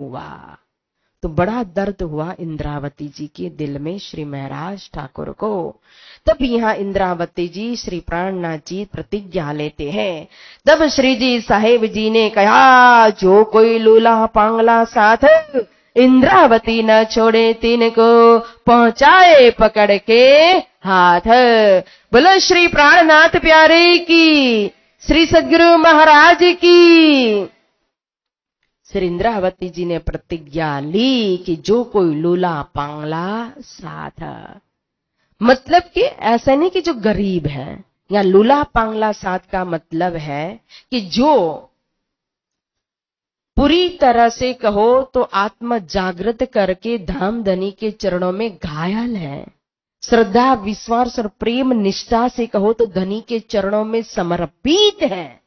हुआ। तो बड़ा दर्द हुआ इंद्रावती जी के दिल में श्री महाराज ठाकुर को। तब यहाँ इंद्रावती जी श्री प्राणनाथ जी प्रतिज्ञा लेते हैं। तब श्री जी साहेब जी ने कहा, जो कोई लूला पांगला साथ इंद्रावती न छोड़े तिनको पहुंचाए पकड़ के हाथ। बोलो श्री प्राणनाथ प्यारे की, श्री सद्गुरु महाराज की। श्री इंद्रावती जी ने प्रतिज्ञा ली कि जो कोई लूला पांगला साथ, मतलब कि ऐसा नहीं कि जो गरीब है, या लूला पांगला साथ का मतलब है कि जो पूरी तरह से कहो तो आत्म जागृत करके धाम धनी के चरणों में घायल है, श्रद्धा विश्वास और प्रेम निष्ठा से कहो तो धनी के चरणों में समर्पित है,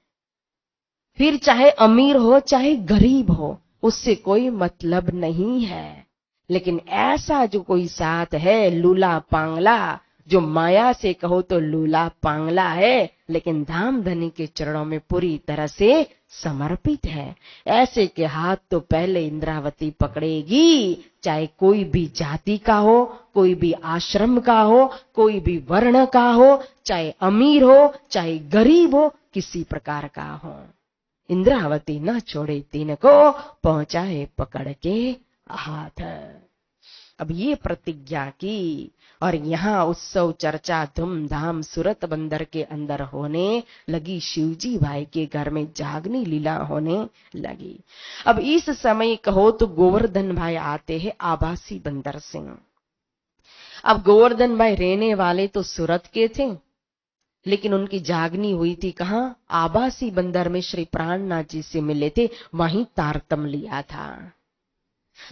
फिर चाहे अमीर हो चाहे गरीब हो, उससे कोई मतलब नहीं है। लेकिन ऐसा जो कोई साथ है लूला पांगला, जो माया से कहो तो लूला पांगला है, लेकिन धाम धनी के चरणों में पूरी तरह से समर्पित है, ऐसे के हाथ तो पहले इंद्रावती पकड़ेगी, चाहे कोई भी जाति का हो, कोई भी आश्रम का हो, कोई भी वर्ण का हो, चाहे अमीर हो चाहे गरीब हो, किसी प्रकार का हो। इंद्रावती न छोड़े तिनको पहुंचाए पकड़ के हाथ। अब ये प्रतिज्ञा की और यहाँ उत्सव चर्चा धूमधाम सूरत बंदर के अंदर होने लगी, शिवजी भाई के घर में जागनी लीला होने लगी। अब इस समय कहो तो गोवर्धन भाई आते हैं आभासी बंदर से। अब गोवर्धन भाई रहने वाले तो सूरत के थे, लेकिन उनकी जागनी हुई थी कहाँ? आभासी बंदर में श्री प्राणनाथ जी से मिले थे, वहीं तारतम लिया था।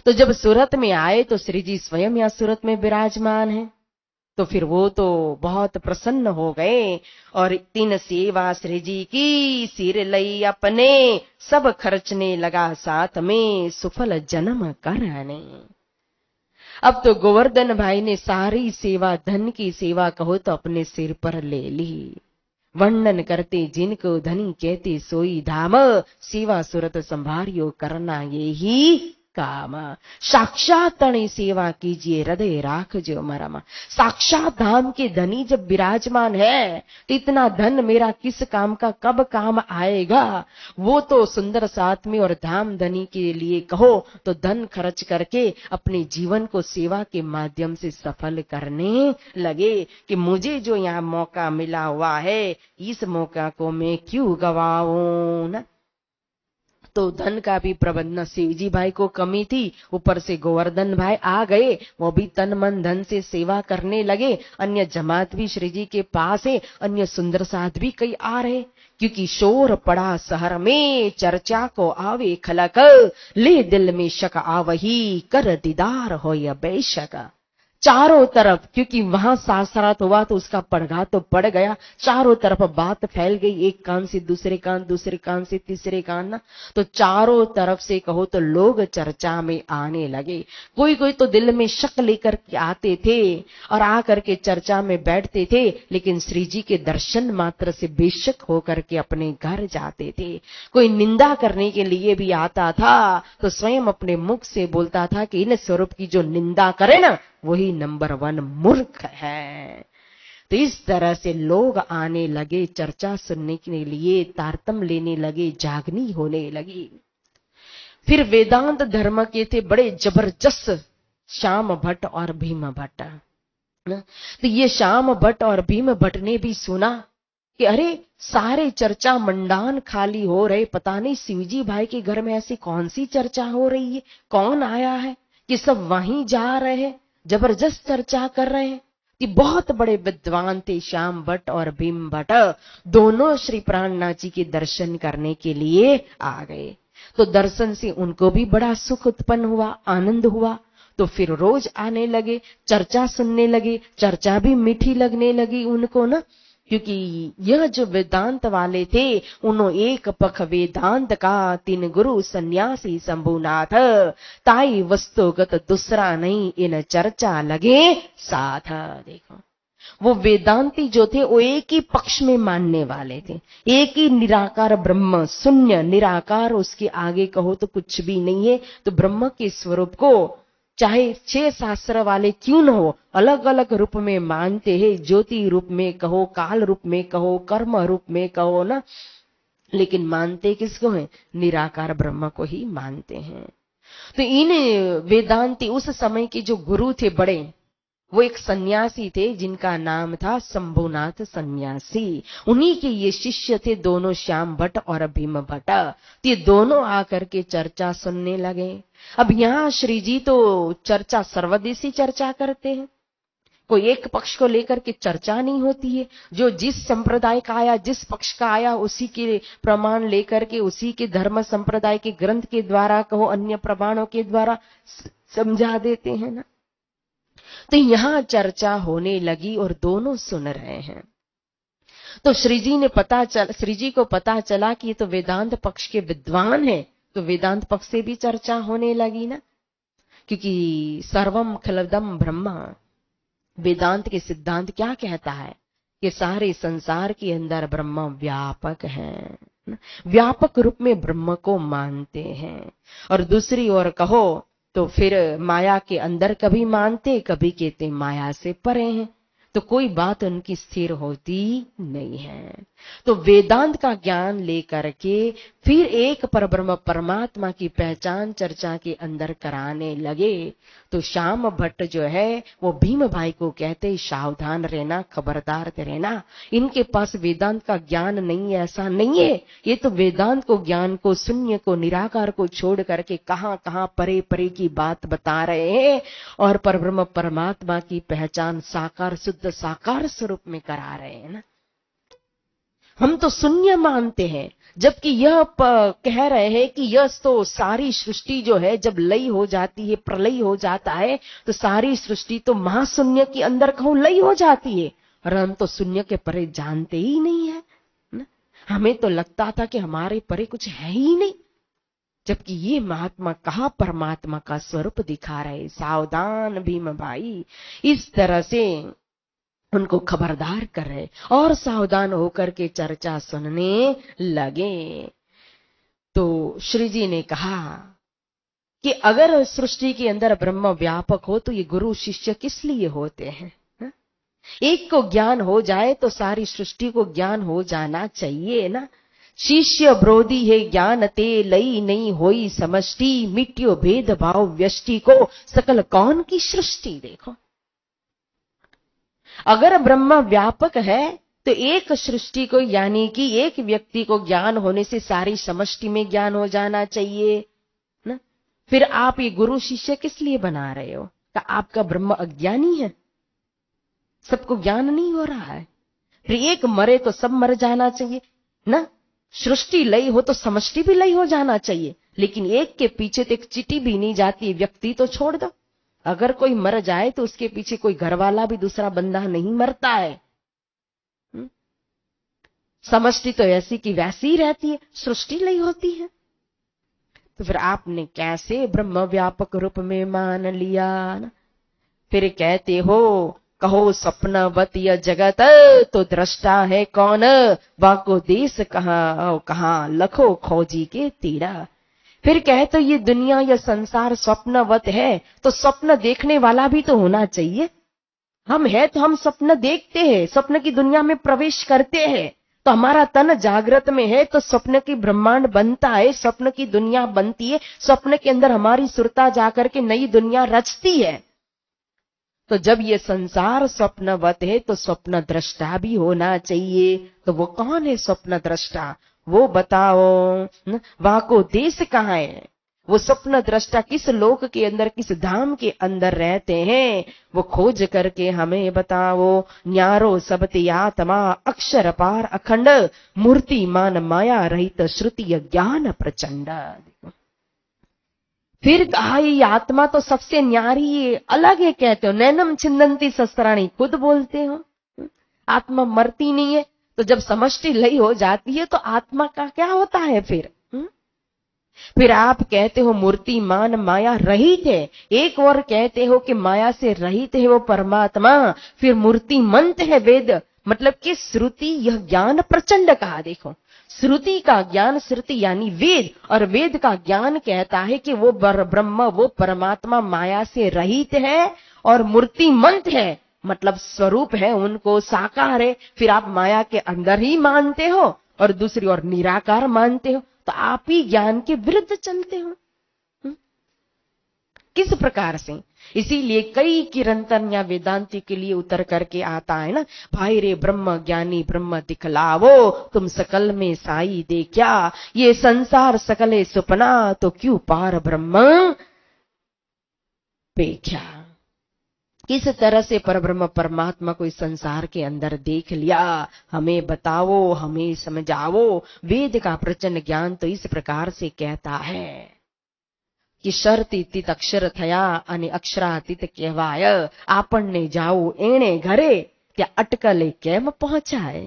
तो जब सूरत में आए तो श्री जी स्वयं यहाँ सूरत में विराजमान है, तो फिर वो तो बहुत प्रसन्न हो गए और तीन सेवा श्री जी की सिर लई अपने, सब खर्चने लगा साथ में सुफल जन्म करने। अब तो गोवर्धन भाई ने सारी सेवा, धन की सेवा कहो तो अपने सिर पर ले ली। वर्णन करते जिनको धनी कहते सोई धाम, सेवा सुरत संभारियो करना ये ही काम। साक्षात तणी सेवा कीजिए हृदय राख जो मरम। साक्षात धाम के धनी जब विराजमान है तो इतना धन मेरा किस काम का, कब काम आएगा? वो तो सुंदर साथ में और धाम धनी के लिए कहो तो धन खर्च करके अपने जीवन को सेवा के माध्यम से सफल करने लगे कि मुझे जो यहाँ मौका मिला हुआ है, इस मौका को मैं क्यों गवाऊं ना। तो धन का भी प्रबंधन शिवजी भाई को कमी थी, ऊपर से गोवर्धन भाई आ गए, वो भी तन मन धन से सेवा करने लगे। अन्य जमात भी श्री जी के पास है, अन्य सुंदर साथ भी कई आ रहे, क्योंकि शोर पड़ा शहर में चर्चा को आवे खलक, ले दिल में शक आवही कर दीदार हो या बेशक। चारों तरफ, क्योंकि वहां सासरात हुआ तो उसका पड़गा तो पड़ गया, चारों तरफ बात फैल गई, एक कान से दूसरे कान, दूसरे कान से तीसरे कान ना, तो चारों तरफ से कहो तो लोग चर्चा में आने लगे। कोई कोई तो दिल में शक लेकर के आते थे और आकर के चर्चा में बैठते थे, लेकिन श्री जी के दर्शन मात्र से बेशक होकर के अपने घर जाते थे। कोई निंदा करने के लिए भी आता था तो स्वयं अपने मुख से बोलता था कि इन स्वरूप की जो निंदा करे ना वही नंबर 1 मूर्ख है। तो इस तरह से लोग आने लगे चर्चा सुनने के लिए, तारतम लेने लगे, जागनी होने लगी। फिर वेदांत धर्म के थे बड़े जबरदस्त श्याम भट्ट और भीम भट्ट। तो ये श्याम भट्ट और भीम भट्ट ने भी सुना कि अरे सारे चर्चा मंडान खाली हो रहे, पता नहीं शिवजी भाई के घर में ऐसी कौन सी चर्चा हो रही है, कौन आया है कि सब वहीं जा रहे हैं, जबरदस्त चर्चा कर रहे हैं। कि बहुत बड़े विद्वान थे श्याम भट्ट और भीम भट्ट, दोनों श्री प्राणनाथ जी के दर्शन करने के लिए आ गए। तो दर्शन से उनको भी बड़ा सुख उत्पन्न हुआ, आनंद हुआ। तो फिर रोज आने लगे, चर्चा सुनने लगे, चर्चा भी मीठी लगने लगी उनको ना, क्योंकि यह जो वेदांत वाले थे उन्होंने एक पख वेदांत का, 3 गुरु सन्यासी शंभुनाथ, ताई वस्तुगत दूसरा नहीं इन चर्चा लगे साथ। देखो वो वेदांती जो थे वो एक ही पक्ष में मानने वाले थे, एक ही निराकार ब्रह्म, शून्य निराकार, उसके आगे कहो तो कुछ भी नहीं है। तो ब्रह्म के स्वरूप को चाहे 6 शास्त्र वाले क्यों न हो, अलग अलग रूप में मानते हैं। ज्योति रूप में कहो, काल रूप में कहो, कर्म रूप में कहो ना, लेकिन मानते किसको है? निराकार ब्रह्म को ही मानते हैं। तो इन वेदांती उस समय के जो गुरु थे बड़े, वो एक सन्यासी थे जिनका नाम था शंभुनाथ सन्यासी। उन्हीं के ये शिष्य थे दोनों, श्याम भट्ट और भीम भट्ट। तो ये दोनों आकर के चर्चा सुनने लगे। अब यहाँ श्री जी तो चर्चा सर्वदेशी चर्चा करते हैं, कोई एक पक्ष को लेकर के चर्चा नहीं होती है। जो जिस संप्रदाय का आया, जिस पक्ष का आया, उसी के प्रमाण लेकर के, उसी के धर्म संप्रदाय के ग्रंथ के द्वारा कहो, अन्य प्रमाणों के द्वारा समझा देते हैं ना। तो यहां चर्चा होने लगी और दोनों सुन रहे हैं। तो श्री जी को पता चला कि ये तो वेदांत पक्ष के विद्वान हैं, तो वेदांत पक्ष से भी चर्चा होने लगी ना, क्योंकि सर्वम खलदम ब्रह्म, वेदांत के सिद्धांत क्या कहता है कि सारे संसार के अंदर ब्रह्म व्यापक है, व्यापक रूप में ब्रह्म को मानते हैं। और दूसरी ओर कहो तो फिर माया के अंदर कभी मानते, कभी कहते माया से परे हैं, तो कोई बात उनकी स्थिर होती नहीं है। तो वेदांत का ज्ञान लेकर के फिर एक परब्रह्म परमात्मा की पहचान चर्चा के अंदर कराने लगे। तो श्याम भट्ट जो है वो भीम भाई को कहते, सावधान रहना, खबरदार रहना, इनके पास वेदांत का ज्ञान नहीं है, ऐसा नहीं है। ये तो वेदांत को, ज्ञान को, शून्य को, निराकार को छोड़ करके कहां कहां परे परे की बात बता रहे हैं, और परब्रह्म परमात्मा की पहचान साकार, शुद्ध साकार स्वरूप में करा रहे हैं ना। हम तो शून्य मानते हैं, जबकि यह कह रहे हैं कि यह तो सारी सृष्टि जो है जब लय हो जाती है, प्रलय हो जाता है, तो सारी सृष्टि तो महाशून्य के अंदर कहूं लय हो जाती है। और हम तो शून्य के परे जानते ही नहीं है ना? हमें तो लगता था कि हमारे परे कुछ है ही नहीं, जबकि ये महात्मा कहा परमात्मा का स्वरूप दिखा रहे। सावधान भीम भाई, इस तरह से उनको खबरदार कर रहे और सावधान होकर के चर्चा सुनने लगे। तो श्री जी ने कहा कि अगर सृष्टि के अंदर ब्रह्म व्यापक हो तो ये गुरु शिष्य किस लिए होते हैं? एक को ज्ञान हो जाए तो सारी सृष्टि को ज्ञान हो जाना चाहिए ना। शिष्य ब्रोधी है ज्ञान ते लई नहीं होई समष्टि, मिट्यो भेद भाव व्यष्टि को सकल कौन की सृष्टि। देखो, अगर ब्रह्म व्यापक है तो एक सृष्टि को, यानी कि एक व्यक्ति को ज्ञान होने से सारी समष्टि में ज्ञान हो जाना चाहिए ना। फिर आप ये गुरु शिष्य किस लिए बना रहे हो? क्या आपका ब्रह्म अज्ञानी है? सबको ज्ञान नहीं हो रहा है? फिर एक मरे तो सब मर जाना चाहिए ना। सृष्टि लय हो तो समष्टि भी लय हो जाना चाहिए, लेकिन एक के पीछे तो एक चीटी भी नहीं जाती। व्यक्ति तो छोड़ दो, अगर कोई मर जाए तो उसके पीछे कोई घर वाला भी दूसरा बंदा नहीं मरता है। समष्टि तो ऐसी की वैसी ही रहती है, सृष्टि लय होती है। तो फिर आपने कैसे ब्रह्म व्यापक रूप में मान लिया ना? फिर कहते हो कहो स्वप्नवत यह जगत, तो दृष्टा है कौन, वाको देश कहाँ लखो खोजी के तीरा। फिर कहे तो ये दुनिया, यह संसार स्वप्नवत है, तो स्वप्न देखने वाला भी तो होना चाहिए। हम है तो हम स्वप्न देखते हैं, स्वप्न की दुनिया में प्रवेश करते हैं। तो हमारा तन जागृत में है तो स्वप्न की ब्रह्मांड बनता है, स्वप्न की दुनिया बनती है, स्वप्न के अंदर हमारी सुरता जाकर के नई दुनिया रचती है। तो जब ये संसार स्वप्नवत है तो स्वप्न दृष्टा भी होना चाहिए। तो वो कौन है स्वप्न दृष्टा, वो बताओ। वहां को देश कहाँ है? वो स्वप्न दृष्टा किस लोक के अंदर, किस धाम के अंदर रहते हैं, वो खोज करके हमें बताओ। न्यारो सबते आत्मा अक्षर पार अखंड, मूर्तिमान माया रहित श्रुति ज्ञान प्रचंड। फिर कहा ये आत्मा तो सबसे न्यारी अलग है, कहते हो नैनम छिंदंती शस्त्राणी, खुद बोलते हो आत्मा मरती नहीं है। तो जब समष्टि लय हो जाती है तो आत्मा का क्या होता है फिर? फिर आप कहते हो मूर्तिमान माया रहित है, एक और कहते हो कि माया से रहित है वो परमात्मा, फिर मूर्तिमंत है वेद। मतलब कि श्रुति यह ज्ञान प्रचंड कहा। देखो, श्रुति का ज्ञान, श्रुति यानी वेद, और वेद का ज्ञान कहता है कि वो ब्रह्म, वो परमात्मा माया से रहित है और मूर्तिमंत है, मतलब स्वरूप है उनको, साकार है। फिर आप माया के अंदर ही मानते हो और दूसरी ओर निराकार मानते हो, तो आप ही ज्ञान के विरुद्ध चलते हो। किस प्रकार से? इसीलिए कई किरंतन या वेदांति के लिए उतर करके आता है ना, भाई रे ब्रह्म ज्ञानी ब्रह्म दिखलावो, तुम सकल में साई दे क्या, ये संसार सकले सुपना, तो क्यों पार ब्रह्म पेख्या। किस तरह से परब्रह्म परमात्मा को इस संसार के अंदर देख लिया, हमें बताओ, हमें समझाओ। वेद का प्रचंड ज्ञान तो इस प्रकार से कहता है कि शर्तीतीत अक्षर थया અને અક્ષરાતીત કહેવાય, આપણને જાઓ એણે ઘરે ત્યાં અટકલે કેમ પહોંચાય।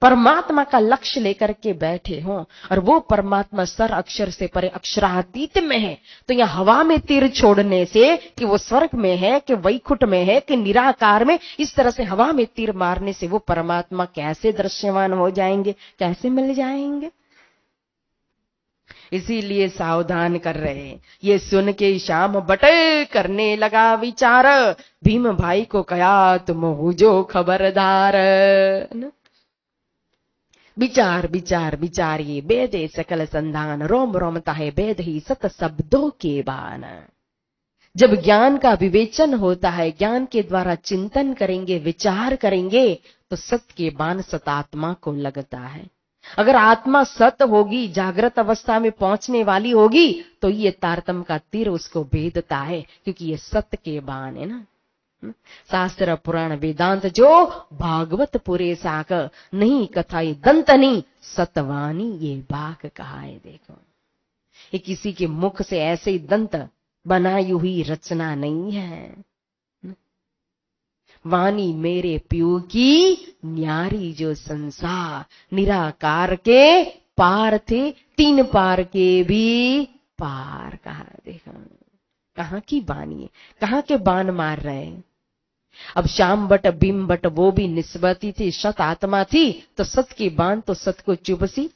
परमात्मा का लक्ष्य लेकर के बैठे हो और वो परमात्मा सर अक्षर से परे अक्षरातीत में है, तो यहाँ हवा में तीर छोड़ने से कि वो स्वर्ग में है कि वैकुंठ में है कि निराकार में, इस तरह से हवा में तीर मारने से वो परमात्मा कैसे दृश्यमान हो जाएंगे, कैसे मिल जाएंगे। इसीलिए सावधान कर रहे हैं। ये सुन के श्याम बटे करने लगा विचार, भीम भाई को कहा तुम हो जो खबरदार। विचार विचार विचारिए, वेदे सकल संधान, रोम रोमता है वेद ही सत शब्दों के बान। जब ज्ञान का विवेचन होता है, ज्ञान के द्वारा चिंतन करेंगे, विचार करेंगे, तो सत्य के बाण सतात्मा को लगता है। अगर आत्मा सत होगी, जागृत अवस्था में पहुंचने वाली होगी, तो ये तारतम का तीर उसको भेदता है, क्योंकि ये सत्य के बाण है ना। शास्त्र पुराण वेदांत जो भागवत पुरे साक, नहीं कथाई दंतनी सतवानी ये बाग कहा है। देखो, ये किसी के मुख से ऐसे ही दंत बनाई हुई रचना नहीं है। वाणी मेरे प्यू की न्यारी जो संसार, निराकार के पार थे, तीन पार के भी पार कहा। देखा, कहाँ की वाणी है, कहाँ के बाण मार रहे हैं। अब श्याम बट भीम बट वो भी निस्बती थी, सत आत्मा थी, तो सत की बाण तो सत को चुभसी,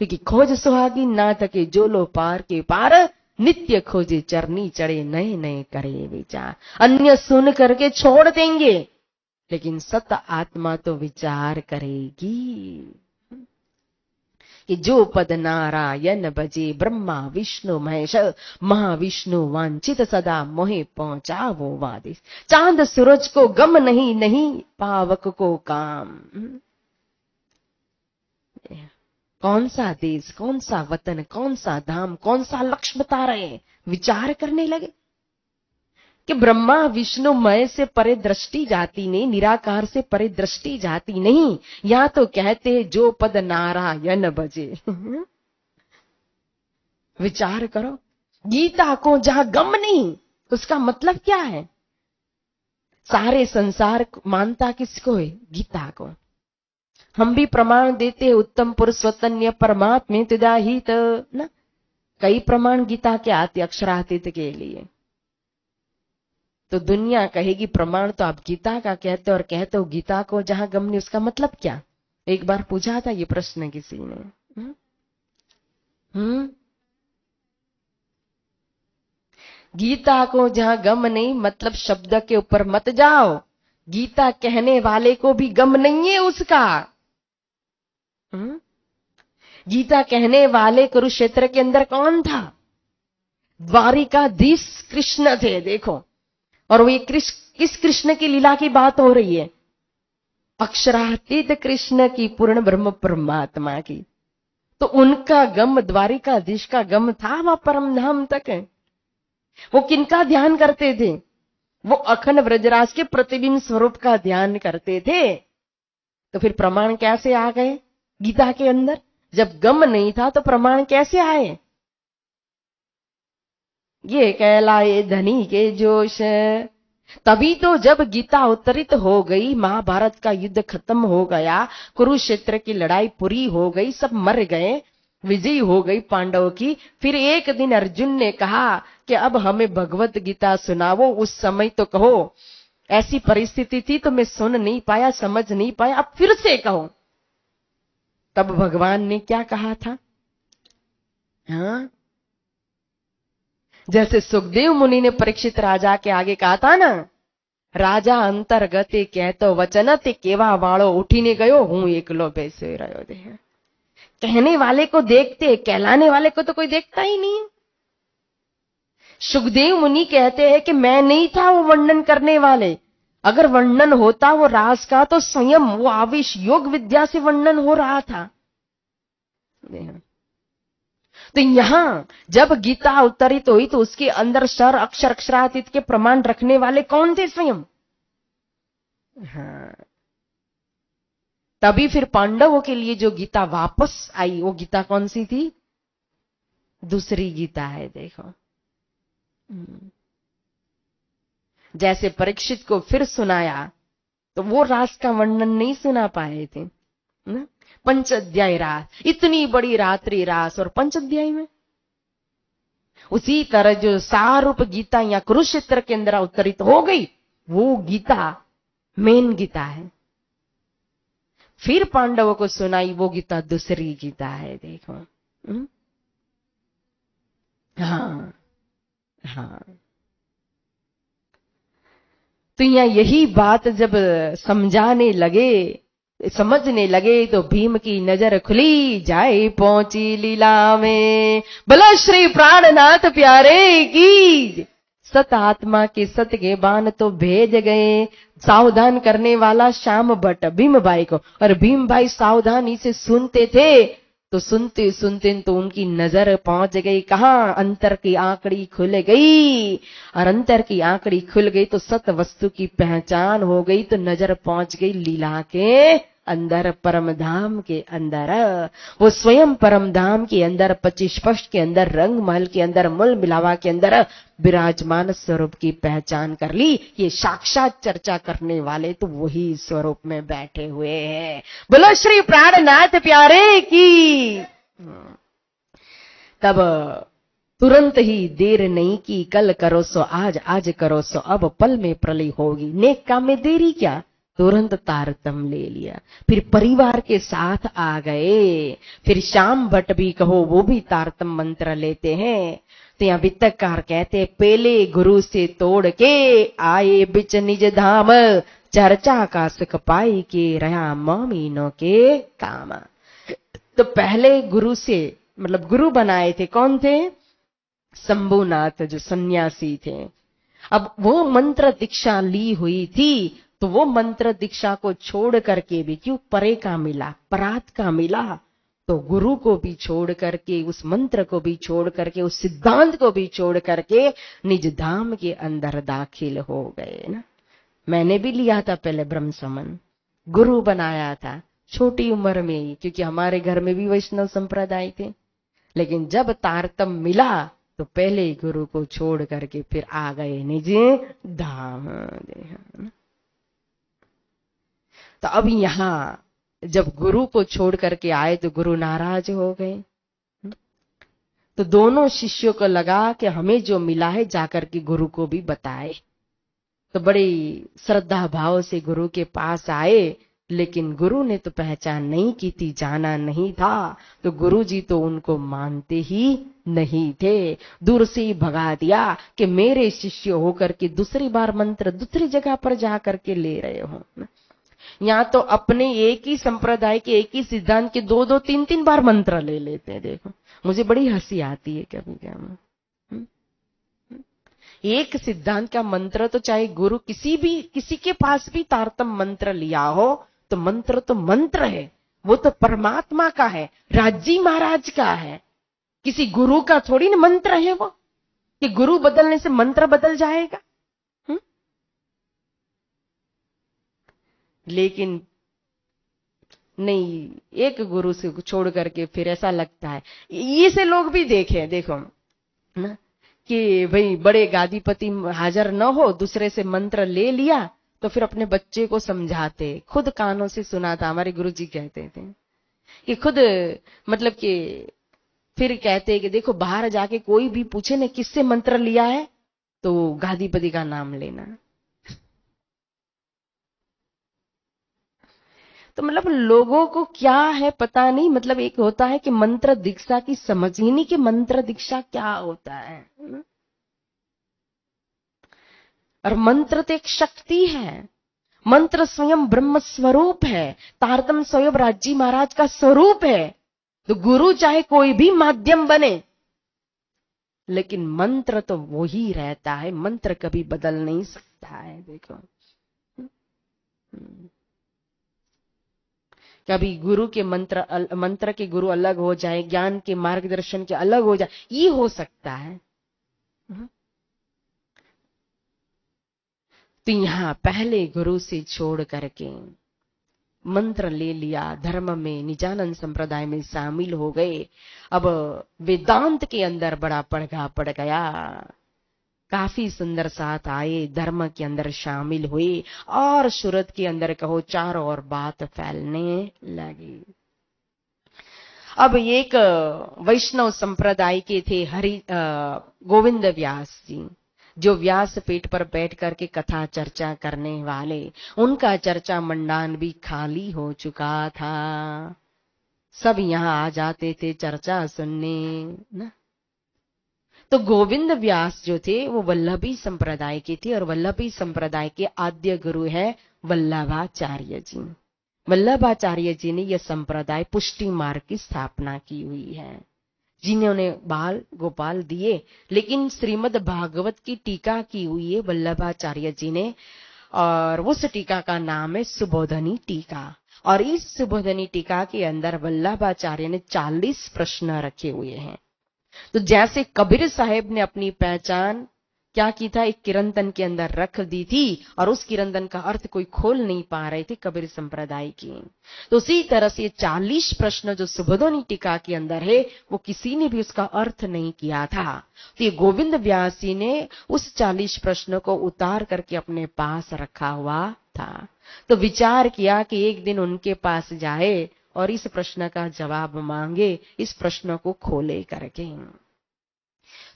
क्योंकि खोज सुहागी ना थके जो लो पार के पार, नित्य खोजे चरनी चढ़े नए नए करे विचार। अन्य सुन करके छोड़ देंगे, लेकिन सत आत्मा तो विचार करेगी कि जो पद नारायण बजे, ब्रह्मा विष्णु महेश महाविष्णु वांछित सदा मोहे पहुंचा वो वादिस। चांद सूरज को गम नहीं, नहीं पावक को काम। कौन सा देश, कौन सा वतन, कौन सा धाम, कौन सा लक्ष्य बता रहे हैं, विचार करने लगे कि ब्रह्मा विष्णु मय से परे दृष्टि जाती नहीं, निराकार से परे दृष्टि जाती नहीं। या तो कहते जो पद नारायण बजे। विचार करो, गीता को जहां गम नहीं, उसका मतलब क्या है? सारे संसार मानता किसको है? गीता को। हम भी प्रमाण देते हैं उत्तम पुरुष स्वतन्य परमात्मे तुदाहित ना, कई प्रमाण गीता के आते अक्षरातीत के लिए। तो दुनिया कहेगी प्रमाण तो आप गीता का कहते हो और कहते हो गीता को जहां गम नहीं, उसका मतलब क्या? एक बार पूछा था ये प्रश्न किसी ने। गीता को जहां गम नहीं, मतलब शब्द के ऊपर मत जाओ, गीता कहने वाले को भी गम नहीं है उसका। गीता कहने वाले कुरुक्षेत्र के अंदर कौन था? द्वारिकाधीश कृष्ण थे। देखो, और वो ये किस कृष्ण की लीला की बात हो रही है? अक्षरातीत कृष्ण की, पूर्ण ब्रह्म परमात्मा की। तो उनका गम, द्वारिकाधीश का गम था वह परम धाम तक है। वो किनका ध्यान करते थे? वो अखंड ब्रजराज के प्रतिबिंब स्वरूप का ध्यान करते थे। तो फिर प्रमाण कैसे आ गए गीता के अंदर? जब गम नहीं था तो प्रमाण कैसे आए? ये कहलाए धनी के जोश। तभी तो जब गीता अवतरित हो गई, महाभारत का युद्ध खत्म हो गया, कुरुक्षेत्र की लड़ाई पूरी हो गई, सब मर गए, विजयी हो गई पांडवों की। फिर एक दिन अर्जुन ने कहा कि अब हमें भगवत गीता सुनाओ। उस समय तो कहो, ऐसी परिस्थिति थी तो मैं सुन नहीं पाया, समझ नहीं पाया, अब फिर से कहो। तब भगवान ने क्या कहा था? हाँ, जैसे सुखदेव मुनि ने परीक्षित राजा के आगे कहा था ना, राजा अंतर्गते कहतो वचन ते केवा वाड़ो उठीने गयो, हूं एकलो बेसे रहो दे। कहने वाले को देखते, कहलाने वाले को तो कोई देखता ही नहीं है। सुखदेव मुनि कहते हैं कि मैं नहीं था वो वर्णन करने वाले। अगर वर्णन होता वो रास का तो स्वयं वो आवेश योग विद्या से वर्णन हो रहा था। तो यहां जब गीता अवतरित हुई तो उसके अंदर सर अक्षर अक्षरातीत के प्रमाण रखने वाले कौन थे? स्वयं। हाँ, तभी फिर पांडवों के लिए जो गीता वापस आई, वो गीता कौन सी थी? दूसरी गीता है। देखो, जैसे परीक्षित को फिर सुनाया तो वो रास का वर्णन नहीं सुना पाए थे ना। पंचाध्याय रास, इतनी बड़ी रात्रि रास और पंचाध्याय में। उसी तरह जो सारूप गीता या कुरुक्षेत्र के अंदर अवतरित हो गई, वो गीता मेन गीता है। फिर पांडवों को सुनाई वो गीता दूसरी गीता है। देखो, हाँ हाँ। तो यहाँ यही बात जब समझने लगे तो भीम की नजर खुली, जाए पहुंची लीला में। बोलो श्री प्राणनाथ प्यारे की। सत आत्मा के सत के बाण तो भेज गए, सावधान करने वाला श्याम भट्ट भीम भाई को। और भीम भाई सावधानी से सुनते थे, तो सुनते सुनते तो उनकी नजर पहुंच गई कहां? अंतर की आंकड़ी खुल गई। और अंतर की आंकड़ी खुल गई तो सत वस्तु की पहचान हो गई। तो नजर पहुंच गई लीला के अंदर, परम धाम के अंदर। वो स्वयं परम धाम के अंदर, 25 स्पष्ट के अंदर, रंग महल के अंदर, मूल मिलावा के अंदर विराजमान स्वरूप की पहचान कर ली। ये साक्षात चर्चा करने वाले तो वही स्वरूप में बैठे हुए हैं। बोलो श्री प्राणनाथ प्यारे की। तब तुरंत ही देर नहीं की, कल करो सो आज, आज करो सो अब, पल में प्रलय होगी। नेक काम में देरी क्या, तुरंत तारतम ले लिया। फिर परिवार के साथ आ गए। फिर श्याम भट्ट भी कहो, वो भी तारतम मंत्र लेते हैं। तो यहाँ वित्तकार कहते, पहले गुरु से तोड़ के आए बिच निज धाम, चर्चा का सुख पाई के रहा मोमिनों के काम। तो पहले गुरु से, मतलब गुरु बनाए थे, कौन थे? शंभुनाथ, जो सन्यासी थे। अब वो मंत्र दीक्षा ली हुई थी, तो वो मंत्र दीक्षा को छोड़ करके भी, क्यों? परे का मिला, परात का मिला, तो गुरु को भी छोड़ करके, उस मंत्र को भी छोड़ करके, उस सिद्धांत को भी छोड़ करके निज धाम के अंदर दाखिल हो गए ना। मैंने भी लिया था पहले ब्रह्म समन, गुरु बनाया था छोटी उम्र में ही, क्योंकि हमारे घर में भी वैष्णव संप्रदाय थे। लेकिन जब तारतम मिला तो पहले ही गुरु को छोड़ करके फिर आ गए निज धाम। तो अब यहां जब गुरु को छोड़ करके आए तो गुरु नाराज हो गए। तो दोनों शिष्यों को लगा कि हमें जो मिला है जाकर के गुरु को भी बताए। तो बड़ी श्रद्धा भाव से गुरु के पास आए, लेकिन गुरु ने तो पहचान नहीं की थी, जाना नहीं था। तो गुरु जी तो उनको मानते ही नहीं थे, दूर से ही भगा दिया कि मेरे शिष्य होकर के दूसरी बार मंत्र दूसरी जगह पर जा करके ले रहे हो। यहाँ तो अपने एक ही संप्रदाय के एक ही सिद्धांत के 2-2, 3-3 बार मंत्र ले लेते हैं। देखो, मुझे बड़ी हंसी आती है कभी कभी। एक सिद्धांत का मंत्र तो चाहे गुरु किसी के पास भी तारतम मंत्र लिया हो, तो मंत्र है, वो तो परमात्मा का है, राजी महाराज का है, किसी गुरु का थोड़ी ना मंत्र है वो, कि गुरु बदलने से मंत्र बदल जाएगा। लेकिन नहीं, एक गुरु से छोड़ करके फिर ऐसा लगता है, ये से लोग भी देखे, देखो ना, कि भाई बड़े गादीपति हाजिर न हो, दूसरे से मंत्र ले लिया तो फिर अपने बच्चे को समझाते। खुद कानों से सुना था, हमारे गुरुजी कहते थे कि खुद मतलब कि फिर कहते कि देखो बाहर जाके कोई भी पूछे ने किससे मंत्र लिया है, तो गादीपति का नाम लेना। तो मतलब लोगों को क्या है पता नहीं, मतलब एक होता है कि मंत्र दीक्षा की समझ ही नहीं कि मंत्र दीक्षा क्या होता है। और मंत्र तो एक शक्ति है, मंत्र स्वयं ब्रह्म स्वरूप है, तारतम स्वयं राज्य महाराज का स्वरूप है। तो गुरु चाहे कोई भी माध्यम बने, लेकिन मंत्र तो वो ही रहता है, मंत्र कभी बदल नहीं सकता है। देखो कभी गुरु के मंत्र के गुरु अलग हो जाए, ज्ञान के मार्गदर्शन के अलग हो जाए, ये हो सकता है। तो यहां पहले गुरु से छोड़ करके मंत्र ले लिया, धर्म में निजानंद संप्रदाय में शामिल हो गए। अब वेदांत के अंदर बड़ा पड़गा पड़ गया, काफी सुंदर साथ आए, धर्म के अंदर शामिल हुए और सूरत के अंदर कहो चारों ओर बात फैलने लगी। अब एक वैष्णव संप्रदाय के थे गोविंद व्यास जी, जो व्यास पेट पर बैठ करके कथा चर्चा करने वाले, उनका चर्चा मंडान भी खाली हो चुका था। सब यहाँ आ जाते थे चर्चा सुनने ना। तो गोविंद व्यास जो थे वो वल्लभी संप्रदाय के थे, और वल्लभी संप्रदाय के आद्य गुरु है वल्लभाचार्य जी। वल्लभाचार्य जी ने यह संप्रदाय पुष्टि मार्ग की स्थापना की हुई है, जिन्होंने बाल गोपाल दिए, लेकिन श्रीमद् भागवत की टीका की हुई है वल्लभाचार्य जी ने, और उस टीका का नाम है सुबोधनी टीका। और इस सुबोधनी टीका के अंदर वल्लभाचार्य ने 40 प्रश्न रखे हुए हैं। तो जैसे कबीर साहेब ने अपनी पहचान क्या की था, एक किरंतन के अंदर रख दी थी, और उस किरंतन का अर्थ कोई खोल नहीं पा रहे थे कबीर संप्रदाय की। तो उसी तरह से 40 प्रश्न जो सुबोधनी टीका के अंदर है, वो किसी ने भी उसका अर्थ नहीं किया था। तो ये गोविंद व्यास जी ने उस 40 प्रश्नों को उतार करके अपने पास रखा हुआ था। तो विचार किया कि एक दिन उनके पास जाए और इस प्रश्न का जवाब मांगे, इस प्रश्न को खोले करके।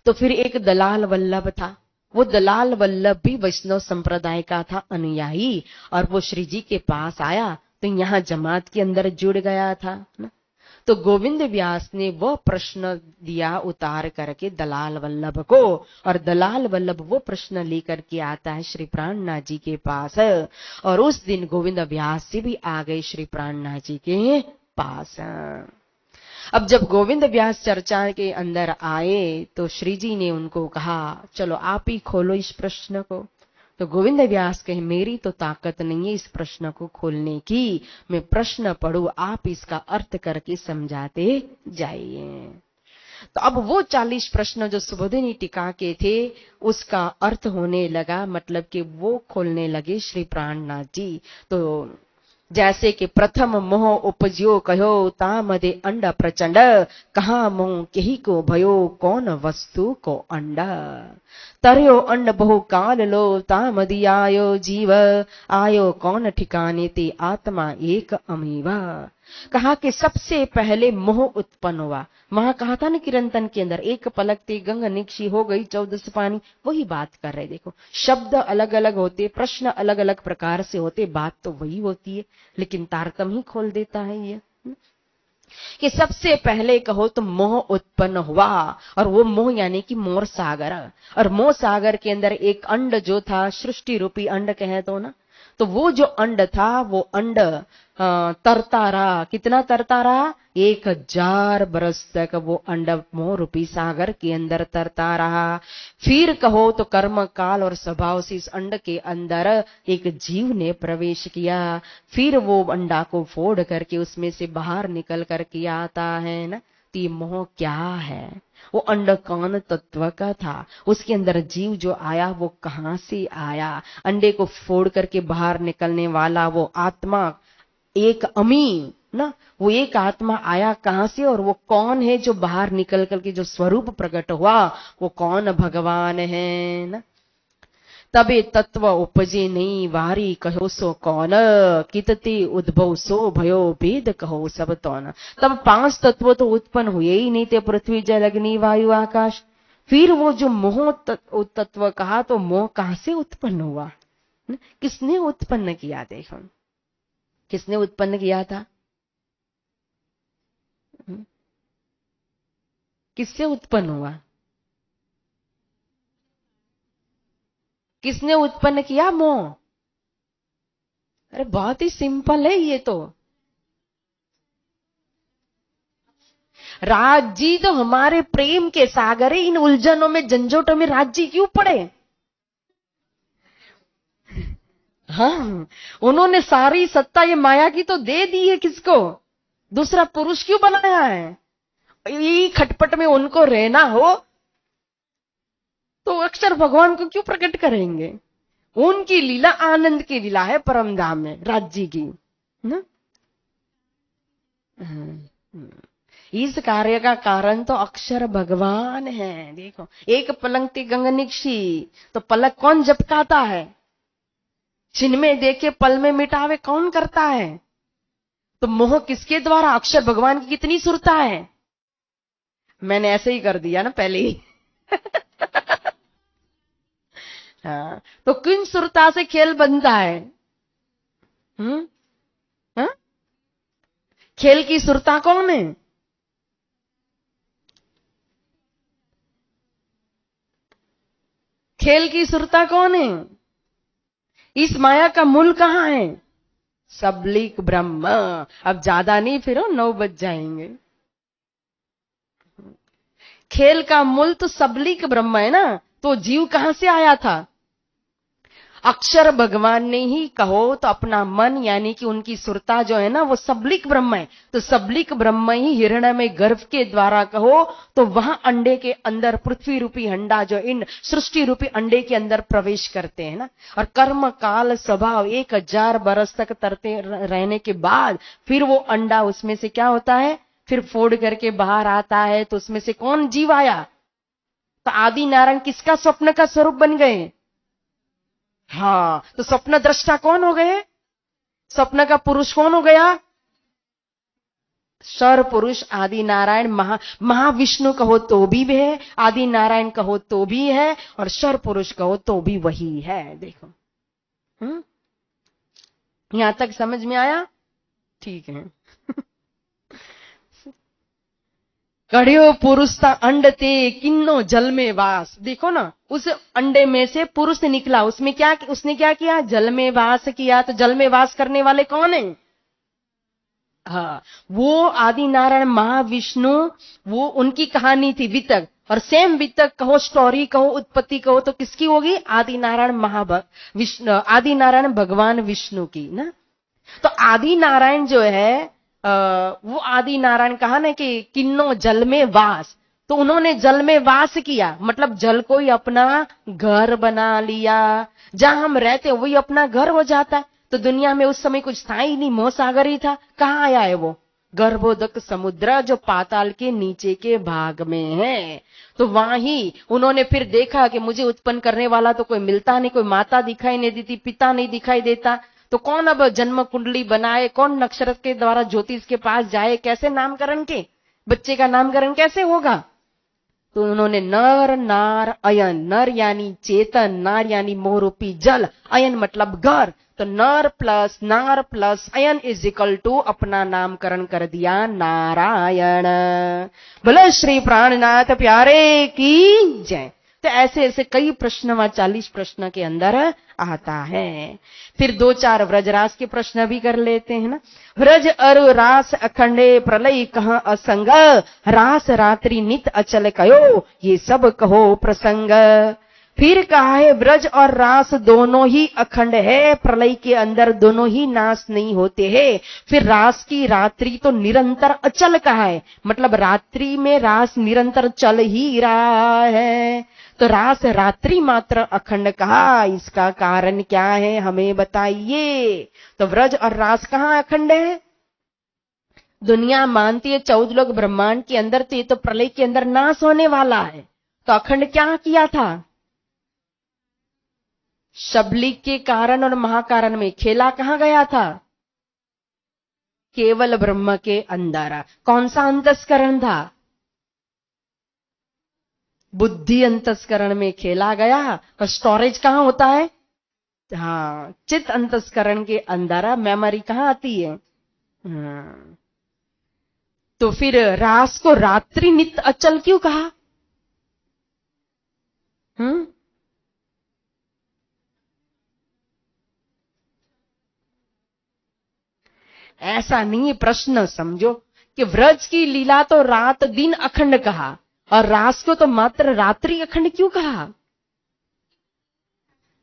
तो फिर एक दलाल वल्लभ था, वो दलाल वल्लभ भी वैष्णव संप्रदाय का था अनुयायी, और वो श्री जी के पास आया तो यहाँ जमात के अंदर जुड़ गया था ना। तो गोविंद व्यास ने वो प्रश्न दिया उतार करके दलाल वल्लभ को, और दलाल वल्लभ वो प्रश्न लेकर के आता है श्री प्राणनाथ जी के पास, और उस दिन गोविंद व्यास जी भी आ गए श्री प्राणनाथ जी के पास। अब जब गोविंद व्यास चर्चा के अंदर आए तो श्री जी ने उनको कहा चलो आप ही खोलो इस प्रश्न को। तो गोविंद व्यास कहे मेरी तो ताकत नहीं है इस प्रश्न को खोलने की, मैं प्रश्न पढ़ूं, आप इसका अर्थ करके समझाते जाइए। तो अब वो 40 प्रश्न जो सुबोधिनी टीका के थे उसका अर्थ होने लगा, मतलब कि वो खोलने लगे श्री प्राणनाथ जी। तो जैसे कि प्रथम मोह उपज्यो कहो तामदे अंड प्रचंड, कहा मोह केही को भयो कौन वस्तु को अंड, तरयो अंड बहु काल लो तामदि आयो जीव, आयो कौन ठिकाने ते आत्मा एक अमीवा। कहा कि सबसे पहले मोह उत्पन्न हुआ, वहां कहा था ना किरंतन के अंदर, एक पलक ते गंग निक्षी हो गई 14 पानी, वही बात कर रहे। देखो शब्द अलग अलग होते, प्रश्न अलग अलग प्रकार से होते, बात तो वही होती है, लेकिन तारतम ही खोल देता है ये कि सबसे पहले कहो तो मोह उत्पन्न हुआ, और वो मोह यानी कि मोर सागर। और मोह सागर के अंदर एक अंड जो था, सृष्टि रूपी अंड कहे तो ना, तो वो जो अंड था वो अंड तरता रहा। कितना तरता रहा? 1000 बरस तक वो अंड मोह रूपी सागर के अंदर तरता रहा। फिर कहो तो कर्म काल और स्वभाव से इस अंड के अंदर एक जीव ने प्रवेश किया, फिर वो अंडा को फोड़ करके उसमें से बाहर निकल करके आता है ना। तो ये मोह क्या है? वो अंड कौन तत्व का था, उसके अंदर जीव जो आया वो कहां से आया, अंडे को फोड़ करके बाहर निकलने वाला वो आत्मा एक अमी ना, वो एक आत्मा आया कहां से, और वो कौन है जो बाहर निकल करके जो स्वरूप प्रकट हुआ, वो कौन भगवान है ना। तबे तत्व उपजे नहीं वारी कहो सो कौन, कितते उद्भव सो भयो भेद कहो सब तौन। तब 5 तत्व तो उत्पन्न हुए ही नहीं थे, पृथ्वी जल अग्नि वायु आकाश। फिर वो जो मोह तत्व कहा, तो मोह कहां से उत्पन्न हुआ, किसने उत्पन्न किया? देखो किसने उत्पन्न किया था, किससे उत्पन्न हुआ, किसने उत्पन्न किया मोह? अरे बहुत ही सिंपल है ये तो। राज जी तो हमारे प्रेम के सागर है, इन उलझनों में झंझोटों में राज जी क्यों पड़े? हाँ, उन्होंने सारी सत्ता ये माया की तो दे दी है, किसको? दूसरा पुरुष क्यों बनाया है? ये खटपट में उनको रहना हो तो अक्षर भगवान को क्यों प्रकट करेंगे? उनकी लीला आनंद की लीला है परम धाम में, राज्य की ना। इस कार्य का कारण तो अक्षर भगवान है। देखो, एक पलंगती गंगनिक्षी, तो पलक कौन झपकाता है? छिन में देखे पल में मिटावे कौन करता है? तो मोह किसके द्वारा? अक्षर भगवान की कितनी सुरता है। मैंने ऐसे ही कर दिया ना पहले ही। हाँ, तो किन सुरता से खेल बनता है? हाँ? खेल की सुरता कौन है? खेल की सुरता कौन है? इस माया का मूल कहां है? सबलिक ब्रह्म। अब ज्यादा नहीं, फिर 9 बज जाएंगे। खेल का मूल तो सबलिक ब्रह्म है ना। तो जीव कहां से आया था? अक्षर भगवान ने ही कहो तो अपना मन, यानी कि उनकी सुरता जो है ना, वो सबलिक ब्रह्म है। तो सबलिक ब्रह्म ही हिरण्य में गर्भ के द्वारा कहो तो वहां अंडे के अंदर पृथ्वी रूपी हंडा जो इन सृष्टि रूपी अंडे के अंदर प्रवेश करते हैं ना। और कर्म काल स्वभाव 1000 बरस तक तरते रहने के बाद फिर वो अंडा उसमें से क्या होता है, फिर फोड़ करके बाहर आता है। तो उसमें से कौन जीव आया? तो आदि नारायण किसका स्वप्न का स्वरूप बन गए? हाँ, तो स्वप्न दृष्टा कौन हो गए? स्वप्न का पुरुष कौन हो गया? सर पुरुष आदि नारायण। महाविष्णु कहो तो भी है, आदि नारायण कहो तो भी है, और सर पुरुष कहो तो भी वही है। देखो, यहां तक समझ में आया? ठीक है। कड़ियो पुरुषता अंड ते किन्नो जल में वास। देखो ना, उस अंडे में से पुरुष निकला, उसमें क्या, उसने क्या किया? जल में वास किया। तो जल में वास करने वाले कौन है? हाँ, वो आदि नारायण महाविष्णु। वो उनकी कहानी थी वितक। और सेम वितक कहो, स्टोरी कहो, उत्पत्ति कहो, तो किसकी होगी? आदि नारायण विष्णु, आदि नारायण भगवान विष्णु की ना। तो आदि नारायण जो है, वो आदि नारायण कहा ना कि किन्नो जल में वास। तो उन्होंने जल में वास किया, मतलब जल को ही अपना घर बना लिया। जहां हम रहते वही अपना घर हो जाता है। तो दुनिया में उस समय कुछ था ही नहीं, मोहसागर ही था। कहाँ आया है वो? गर्भोदक समुद्र, जो पाताल के नीचे के भाग में है। तो वहां ही उन्होंने फिर देखा कि मुझे उत्पन्न करने वाला तो कोई मिलता नहीं, कोई माता दिखाई नहीं देती, पिता नहीं दिखाई देता। तो कौन अब जन्म कुंडली बनाए, कौन नक्षत्र के द्वारा ज्योतिष के पास जाए, कैसे नामकरण के बच्चे का नामकरण कैसे होगा? तो उन्होंने नर नार अयन, नर यानी चेतन, नार यानी मोह रूपी जल, अयन मतलब घर। तो नर प्लस नार plus Ayan is equal to अपना नामकरण कर दिया नारायण। बोले श्री प्राणनाथ प्यारे की जय। तो ऐसे ऐसे कई प्रश्न वहां 40 प्रश्न के अंदर आता है। फिर 2-4 व्रजरास के प्रश्न भी कर लेते हैं ना। व्रज अरु रास अखंडे प्रलय कहाँ असंग, रास रात्रि नित अचल कयो ये सब कहो प्रसंग। फिर कहा है व्रज और रास दोनों ही अखंड है, प्रलय के अंदर दोनों ही नाश नहीं होते हैं। फिर रास की रात्रि तो निरंतर अचल कहा है, मतलब रात्रि में रास निरंतर चल ही रहा है। तो रास रात्रि मात्र अखंड कहा, इसका कारण क्या है हमें बताइए। तो व्रज और रास कहाँ अखंड है? दुनिया मानती है 14 लोग ब्रह्मांड के अंदर, तो ये तो प्रलय के अंदर नाश होने वाला है। तो अखंड क्या किया था? शबलिक के कारण और महाकारण में खेला कहां गया था? केवल ब्रह्म के अंदर। कौन सा अंतस्करण था? बुद्धि अंतस्करण में खेला गया। और स्टोरेज कहां होता है? हाँ, चित्त अंतस्करण के अंदर मेमोरी कहां आती है? हाँ। तो फिर रास को रात्रि नित्य अचल क्यों कहा? ऐसा नहीं, प्रश्न समझो कि व्रज की लीला तो रात दिन अखंड कहा और रास को तो मात्र रात्रि अखंड क्यों कहा?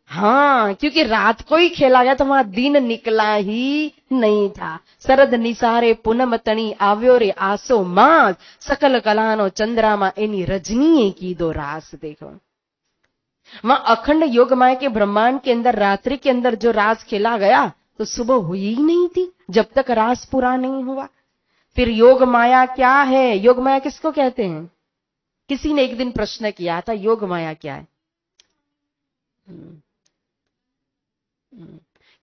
हाँ, क्योंकि रात को ही खेला गया तो वहां दिन निकला ही नहीं था। शरद निसारे पूनम तणी आव्यो रे आसो मास सकल कलानो चंद्रामा एनी रजनीए की दो रास। देखो वहां अखंड योग माया के ब्रह्मांड के अंदर रात्रि के अंदर जो रास खेला गया तो सुबह हुई ही नहीं थी जब तक रास पूरा नहीं हुआ। फिर योग माया क्या है? योग माया किसको कहते हैं? किसी ने एक दिन प्रश्न किया था, योग माया क्या है?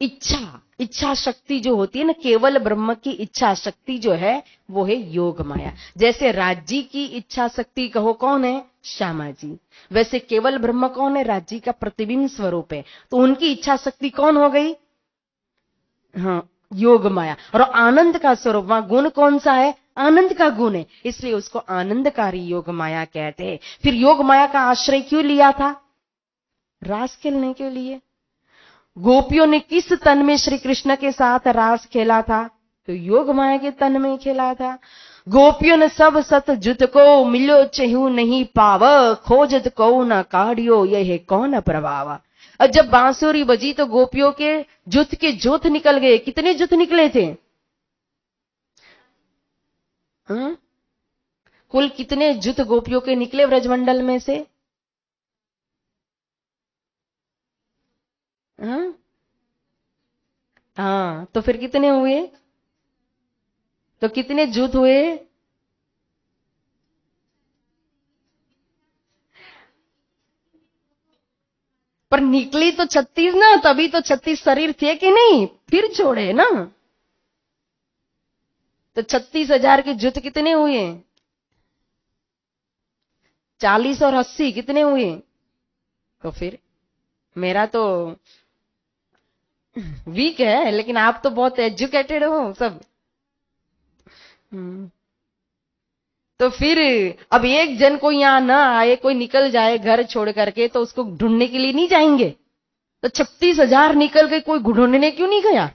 इच्छा शक्ति जो होती है ना, केवल ब्रह्म की इच्छा शक्ति जो है वो है योग माया। जैसे राज्य की इच्छा शक्ति कहो कौन है? श्यामा जी। वैसे केवल ब्रह्म कौन है? राज्य का प्रतिबिंब स्वरूप है। तो उनकी इच्छा शक्ति कौन हो गई? हाँ, योग माया। और आनंद का स्वरूप, वहां गुण कौन सा है? आनंद का गुण है, इसलिए उसको आनंदकारी योग माया कहते हैं। फिर योग माया का आश्रय क्यों लिया था? रास खेलने के लिए। गोपियों ने किस तन में श्री कृष्ण के साथ रास खेला था? तो योग माया के तन में खेला था। गोपियों ने सब सत जुत को मिलो चहु नहीं पाव खोजत को न काढ़ियो यह कौन प्रभाव। और जब बांसुरी बजी तो गोपियों के जुत के जोत निकल गए। कितने जुत निकले थे? कुल कितने जुत गोपियों के निकले व्रजमंडल में से? हाँ, तो फिर कितने हुए? तो कितने जुत हुए? पर निकली तो 36 ना, तभी तो 36 शरीर थे कि नहीं, फिर छोड़े ना। तो 36,000 के जुत कितने हुए? 40 और 80 कितने हुए? तो फिर मेरा तो वीक है, लेकिन आप तो बहुत एजुकेटेड हो सब। तो फिर अब एक जन कोई यहां ना आए, कोई निकल जाए घर छोड़ करके, तो उसको ढूंढने के लिए नहीं जाएंगे? तो 36,000 निकल गए, कोई ढूंढने क्यों नहीं गया?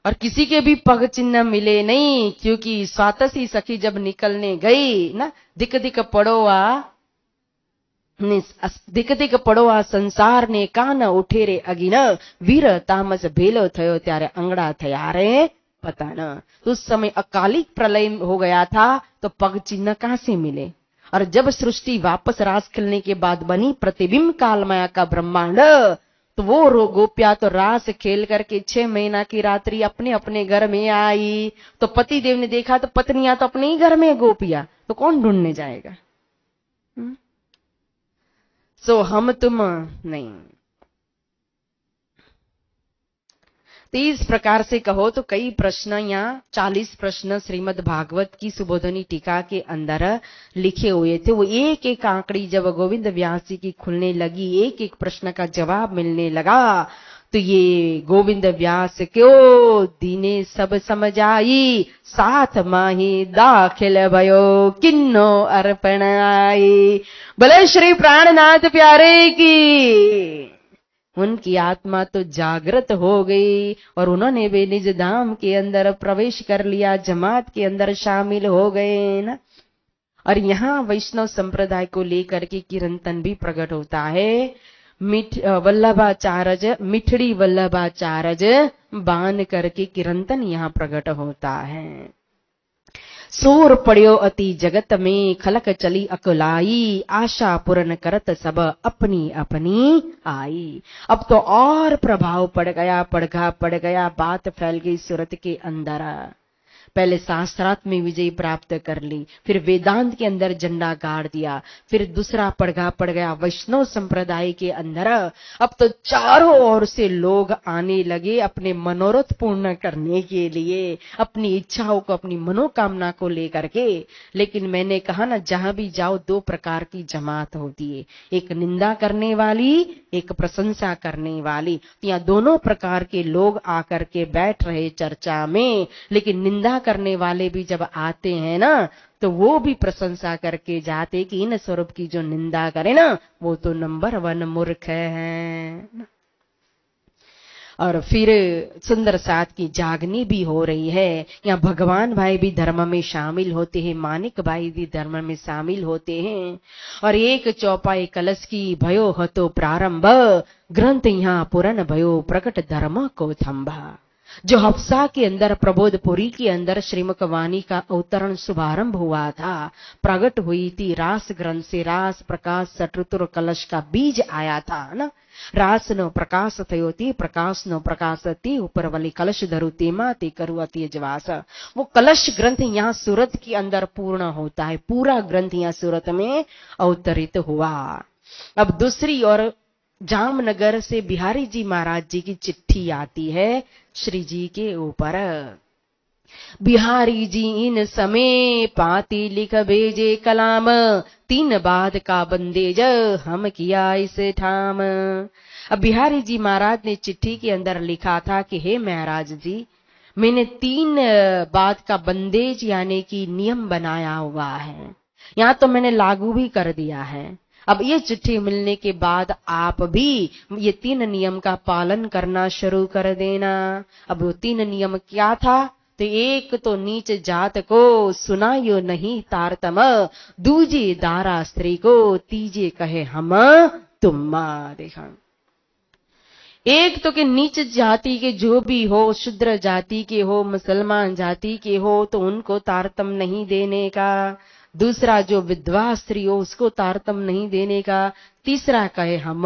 और किसी के भी पग चिन्ह मिले नहीं, क्योंकि स्वातसी सखी जब निकलने गई ना, दिक दिक पड़ोआ दिक दिक पड़ोआ संसार ने कान उठे रे अगिन वीर तामस भेलो थयो त्यारे अंगड़ा थया रे पता न। तो उस समय अकालिक प्रलय हो गया था, तो पग चिन्ह कहां से मिले? और जब सृष्टि वापस रास खेलने के बाद बनी प्रतिबिंब काल माया का ब्रह्मांड, तो वो गोपिया तो रास खेल करके 6 महीना की रात्रि अपने अपने घर में आई। तो पति देव ने देखा तो पत्नियां तो अपने ही घर में गोपिया, तो कौन ढूंढने जाएगा? सो हम तुम नहीं। तो इस प्रकार से कहो तो कई प्रश्न, यहाँ 40 प्रश्न श्रीमद् भागवत की सुबोधनी टीका के अंदर लिखे हुए थे। वो एक एक आंकड़ी जब गोविंद व्यास जी की खुलने लगी, एक एक प्रश्न का जवाब मिलने लगा, तो ये गोविंद व्यास क्यों दीने सब समझ आई साथ माही दाखिल भयो किन्नो अर्पण आई। भले श्री प्राणनाथ प्यारे की। उनकी आत्मा तो जागृत हो गई और उन्होंने भी निज धाम के अंदर प्रवेश कर लिया, जमात के अंदर शामिल हो गए ना। और यहाँ वैष्णव संप्रदाय को लेकर के कीर्तन भी प्रकट होता है। वल्लभाचार्य मिठड़ी वल्लभाचार्य बान करके कीर्तन यहाँ प्रकट होता है। सूर पड़ियो अति जगत में खलक चली अकुलाई आशा पूर्ण करत सब अपनी अपनी आई। अब तो और प्रभाव पड़ गया, बात फैल गई सूरत के अंदर। पहले शास्त्रार्थ में विजय प्राप्त कर ली, फिर वेदांत के अंदर झंडा गाड़ दिया, फिर दूसरा पड़ गया वैष्णव संप्रदाय के अंदर। अब तो चारों ओर से लोग आने लगे अपने मनोरथ पूर्ण करने के लिए, अपनी इच्छाओं को, अपनी मनोकामना को लेकर के। लेकिन मैंने कहा ना, जहां भी जाओ दो प्रकार की जमात होती है, एक निंदा करने वाली, एक प्रशंसा करने वाली। तो यहाँ दोनों प्रकार के लोग आकर के बैठ रहे चर्चा में। लेकिन निंदा करने वाले भी जब आते हैं ना, तो वो भी प्रशंसा करके जाते कि इन स्वरूप की जो निंदा करे ना, वो तो नंबर 1 मूर्ख है। और फिर सुंदर साथ की जागनी भी हो रही है। यहाँ भगवान भाई भी धर्म में शामिल होते हैं, मानिक भाई भी धर्म में शामिल होते हैं। और एक चौपाई कलश की भयो हतो प्रारंभ, ग्रंथ यहाँ पुरन भयो प्रकट धर्म को थंभा। जो हफ्सा के अंदर, प्रबोधपुरी के अंदर श्रीमक वाणी का अवतरण शुभारंभ हुआ था, प्रकट हुई थी रास ग्रंथ से। रास प्रकाश सटुतुर कलश का बीज आया था ना। रास नो प्रकाश थयोती, प्रकाश नो प्रकाशती, ऊपर वाली कलश धरुती माँ ते करुअति अजवास। वो कलश ग्रंथ यहाँ सूरत के अंदर पूर्ण होता है, पूरा ग्रंथ यहाँ सूरत में अवतरित हुआ। अब दूसरी ओर जामनगर से बिहारी जी महाराज जी की चिट्ठी आती है श्री जी के ऊपर। बिहारी जी इन समय पाती लिख भेजे कलाम, 3 बाद का बंदेज हम किया इसे ठाम। अब बिहारी जी महाराज ने चिट्ठी के अंदर लिखा था कि हे महाराज जी, मैंने 3 बाद का बंदेज यानी कि नियम बनाया हुआ है, यहाँ तो मैंने लागू भी कर दिया है। अब ये चिट्ठी मिलने के बाद आप भी ये 3 नियम का पालन करना शुरू कर देना। अब वो 3 नियम क्या था? तो एक तो नीच जात को सुनायो नहीं तारतम, दूजे दारा स्त्री को तीजे कहे हम तुम। देखा, एक तो कि नीच जाति के जो भी हो, शूद्र जाति के हो, मुसलमान जाति के हो, तो उनको तारतम नहीं देने का। दूसरा, जो विधवा स्त्री हो उसको तारतम नहीं देने का। तीसरा कहे हम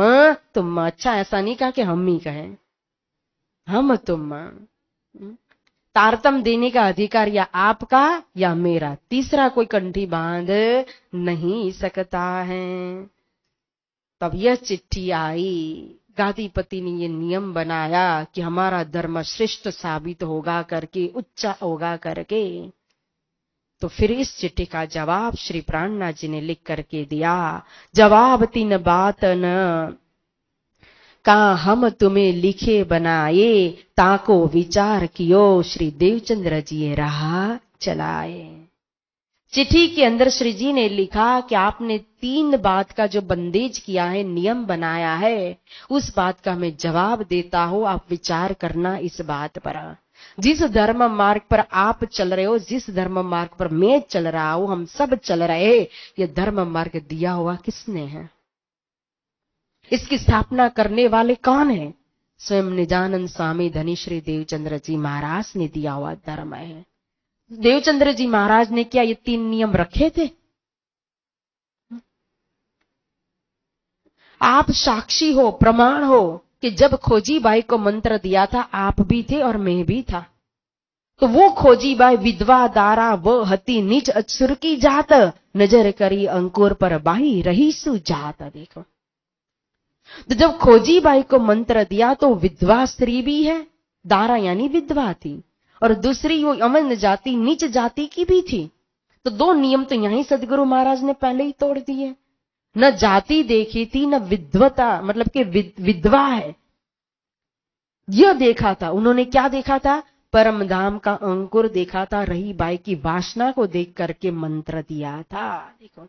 तुम। अच्छा, ऐसा नहीं कहा कि हम ही कहें, हम तुम। तारतम देने का अधिकार या आपका या मेरा, तीसरा कोई कंठी बांध नहीं सकता है। तब यह चिट्ठी आई, गादीपति ने ये नियम बनाया कि हमारा धर्म श्रेष्ठ साबित होगा करके, उच्च होगा करके। तो फिर इस चिट्ठी का जवाब श्री प्राणनाथ जी ने लिख करके दिया। जवाब 3 बात न का हम तुम्हें लिखे बनाए, ताको विचार कियो श्री देवचंद्र जी राह चलाए। चिट्ठी के अंदर श्री जी ने लिखा कि आपने 3 बात का जो बंदेज किया है, नियम बनाया है, उस बात का मैं जवाब देता हूं, आप विचार करना इस बात पर। जिस धर्म मार्ग पर आप चल रहे हो, जिस धर्म मार्ग पर मैं चल रहा हूं, हम सब चल रहे, ये धर्म मार्ग दिया हुआ किसने है? इसकी स्थापना करने वाले कौन है? स्वयं निजानंद स्वामी धनी श्री देवचंद्र जी महाराज ने दिया हुआ धर्म है। देवचंद्र जी महाराज ने क्या ये 3 नियम रखे थे? आप साक्षी हो, प्रमाण हो कि जब खोजी बाई को मंत्र दिया था, आप भी थे और मैं भी था। तो वो खोजी बाई विधवा दारा वो हती नीच अचुर की जात, नजर करी अंकुर पर बाई रही सुजात। देखो, तो जब खोजी बाई को मंत्र दिया तो विधवा स्त्री भी है, दारा यानी विधवा थी, और दूसरी वो अमन जाति, नीच जाति की भी थी। तो 2 नियम तो यहीं सदगुरु महाराज ने पहले ही तोड़ दिए। न जाति देखी थी, न विधवता, मतलब कि विधवा है यह देखा था। उन्होंने क्या देखा था? परम धाम का अंकुर देखा था, रही बाई की वासना को देख करके मंत्र दिया था। देखो,